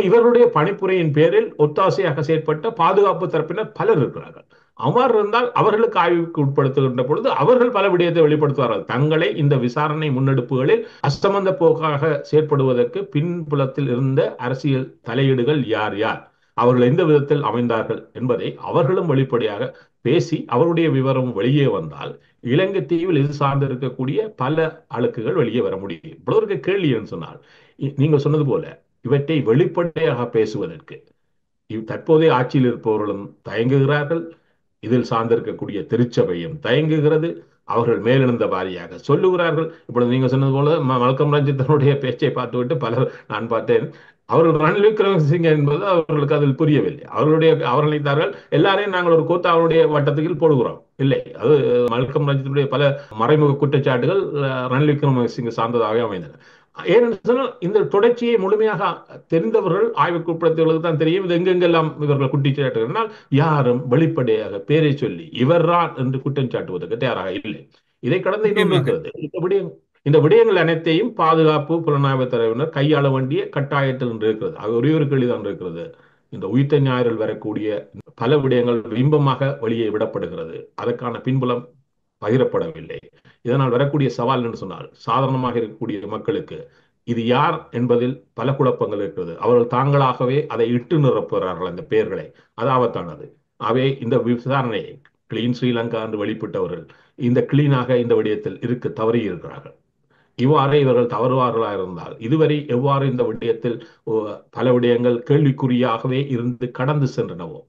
இவர்களுடைய பணிப்புரையின் பேரில் ஒத்தாசையாக செயற்பட்ட பாதுகாப்பு தரப்பினர் பலர் இருக்கிறார்கள். அவ்வாறு இருந்தால் அவர்களுக்கு ஆய்வுக்கு உட்படுத்துகின்ற பொழுது அவர்கள் பல விடயத்தை வெளிப்படுத்துவார்கள். தங்களை இந்த விசாரணை முன்னெடுப்புகளில் அசம்பந்த போக்காக செயற்படுவதற்கு பின்புலத்தில் இருந்த அரசியல் தலையீடுகள் யார் யார், அவர்கள் எந்த விதத்தில் அமைந்தார்கள் என்பதை அவர்களும் வெளிப்படையாக பேசி அவருடைய விவரம் வெளியே வந்தால் இலங்கை தீவில் இது சார்ந்து இருக்கக்கூடிய பல அழுக்குகள் வெளியே வர முடியும். இவ்வளவு இருக்க கேள்வி என்று சொன்னால் நீங்கள் சொன்னது போல இவற்றை வெளிப்படையாக பேசுவதற்கு தற்போதைய ஆட்சியில் இருப்பவர்களும் தயங்குகிறார்கள். இதில் சார்ந்திருக்கக்கூடிய திருச்சபையும் தயங்குகிறது. அவர்கள் மேலெழுந்த வாரியாக சொல்லுகிறார்கள். இப்பொழுது நீங்க சொன்னது போல மல்கம் ரஞ்சித்தனுடைய பேச்சை பார்த்துவிட்டு பலர் நான் பார்த்தேன், அவர்கள் ரணில் விக்ரமசிங்கே என்பது அவர்களுக்கு அதில் புரியவில்லை. அவர் நினைத்தார்கள் எல்லாரையும் நாங்கள் ஒரு அவருடைய வட்டத்துக்கு போடுகிறோம். இல்லை, அது மல்கம் ரஞ்சித்தனுடைய பல மறைமுக குற்றச்சாட்டுகள் ரணில் விக்ரமசிங்கே சார்ந்ததாக அமைந்தன. ஏனென்று சொன்னால் இந்த தொடர்ச்சியை முழுமையாக தெரிந்தவர்கள் ஆய்வுக்கு உட்படுத்தியவர்களுக்கு தான் தெரியும் இது எங்கெங்கெல்லாம் இவர்கள் குற்றச்சாட்டுகள். யாரும் வெளிப்படையாக பேரை சொல்லி இவர்தான் என்று குற்றம் சாட்டுவதற்கு தயாராக இல்லை. இதை கடந்து இன்னொன்று இருக்கிறது. இந்த விடயங்கள் அனைத்தையும் பாதுகாப்பு புலனாய்வு தரவினர் கையாள வேண்டிய கட்டாயத்தில் இருக்கிறது. அது ஒரே ஒரு கேள்விதான் இருக்கிறது. இந்த உயிர்த்த ஞாயிறில் வரக்கூடிய பல விடயங்கள் பிம்பமாக வெளியே விடப்படுகிறது. அதற்கான பின்புலம் பகிரப்படவில்லை. இதனால் வரக்கூடிய சவால் என்று சொன்னால் சாதாரணமாக இருக்கக்கூடிய மக்களுக்கு இது யார் என்பதில் பல குழப்பங்கள் இருக்கிறது. அவர்கள் தாங்களாகவே அதை இட்டு நிரப்புகிறார்கள் அந்த பெயர்களை. அது ஆபத்தானது. அவை இந்த விசாரணையை கிளீன் ஸ்ரீலங்கா என்று வெளிப்பட்டவர்கள் இந்த கிளீனாக இந்த விடயத்தில் இருக்க தவறி இருக்கிறார்கள். இவ்வாறே இவர்கள் தவறுவார்களாக இருந்தால் இதுவரை எவ்வாறு இந்த விடயத்தில் பல விடயங்கள் கேள்விக்குறியாகவே இருந்து கடந்து சென்றனவோ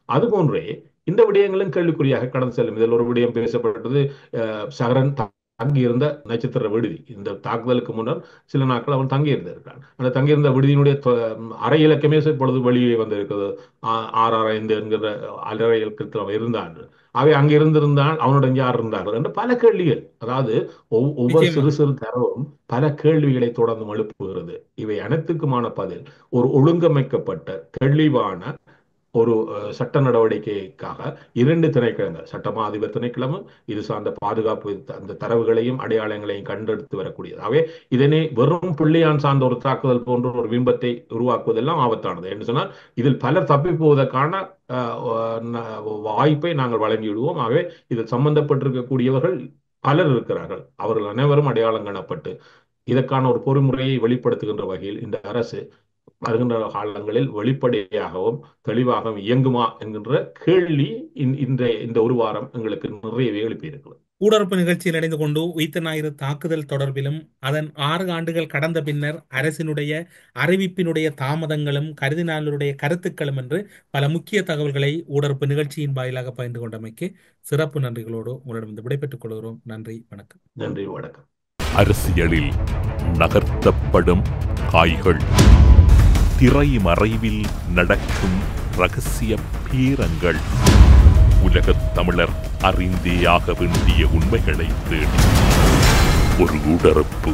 அதுபோன்றே இந்த விடயங்களும் கேள்விக்குறியாக கடந்து செல்லும். இதில் ஒரு விடயம் பேசப்பட்டது, சகரன் தங்கியிருந்த நட்சத்திர விடுதி. இந்த தாக்குதலுக்கு முன்னர் சில நாட்கள் அவன் தங்கியிருந்திருக்கான். அந்த தங்கியிருந்த விடுதியினுடைய அறை இலக்கமே இப்பொழுது வெளியே வந்திருக்கிறது. 665 என்கிற அறை இலக்கத்தில் அவன் இருந்தான். அவை அங்கிருந்திருந்தால் அவனுடன் யார் இருந்தார்கள் என்று பல கேள்விகள். அதாவது ஒவ்வொரு சிறு சிறு தரவும் பல கேள்விகளை தொடர்ந்து எழுப்புகிறது. இவை அனைத்துக்குமான பதில் ஒரு ஒழுங்கமைக்கப்பட்ட தெளிவான ஒரு சட்ட நடவடிக்கைக்காக 2 திணைக்களங்கள், சட்டமா அதிபர் திணைக்களமும் இது சார்ந்த பாதுகாப்பு அந்த தரவுகளையும் அடையாளங்களையும் கண்டெடுத்து வரக்கூடியது. இதனை வெறும் புள்ளியான் சார்ந்த ஒரு தாக்குதல் போன்ற ஒரு பிம்பத்தை உருவாக்குவதெல்லாம் ஆபத்தானது என்று சொன்னால் இதில் பலர் தப்பி போவதற்கான வாய்ப்பை நாங்கள் வழங்கிவிடுவோம். ஆகவே இதில் சம்பந்தப்பட்டிருக்கக்கூடியவர்கள் பலர் இருக்கிறார்கள். அவர்கள் அனைவரும் அடையாளம் காணப்பட்டு இதற்கான ஒரு பொறிமுறையை வெளிப்படுத்துகின்ற வகையில் இந்த அரசு வருகின்ற காலங்களில் வெளிப்படையாகவும் தெளிவாகவும் இயங்குமா என்கின்ற கேள்வி இந்த ஒரு வாரம் எங்களுக்கு நிறையவே எழுப்பியிருக்கிறது. ஊடறுப்பு நிகழ்ச்சியில் இணைந்து கொண்டு உயிர்த்த ஞாயிறு தாக்குதல் தொடர்பிலும் அதன் 6 ஆண்டுகள் கடந்த பின்னர் அரசினுடைய அறிவிப்பினுடைய தாமதங்களும் கருதினாளருடைய கருத்துக்களும் என்று பல முக்கிய தகவல்களை ஊடறுப்பு நிகழ்ச்சியின் வாயிலாக பகிர்ந்து கொண்டமைக்கு சிறப்பு நன்றிகளோடு உங்களிடம் விடைபெற்றுக் கொள்கிறோம். நன்றி, வணக்கம். நன்றி, வணக்கம். அரசியலில் நகர்த்தப்படும் காய்கள், திரைமறைவில் நடக்கும் இரகசிய பீரங்கள், உலகத் தமிழர் அறிந்தேயாக வேண்டிய உண்மைகளை தேடி ஒரு ஊடறுப்பு.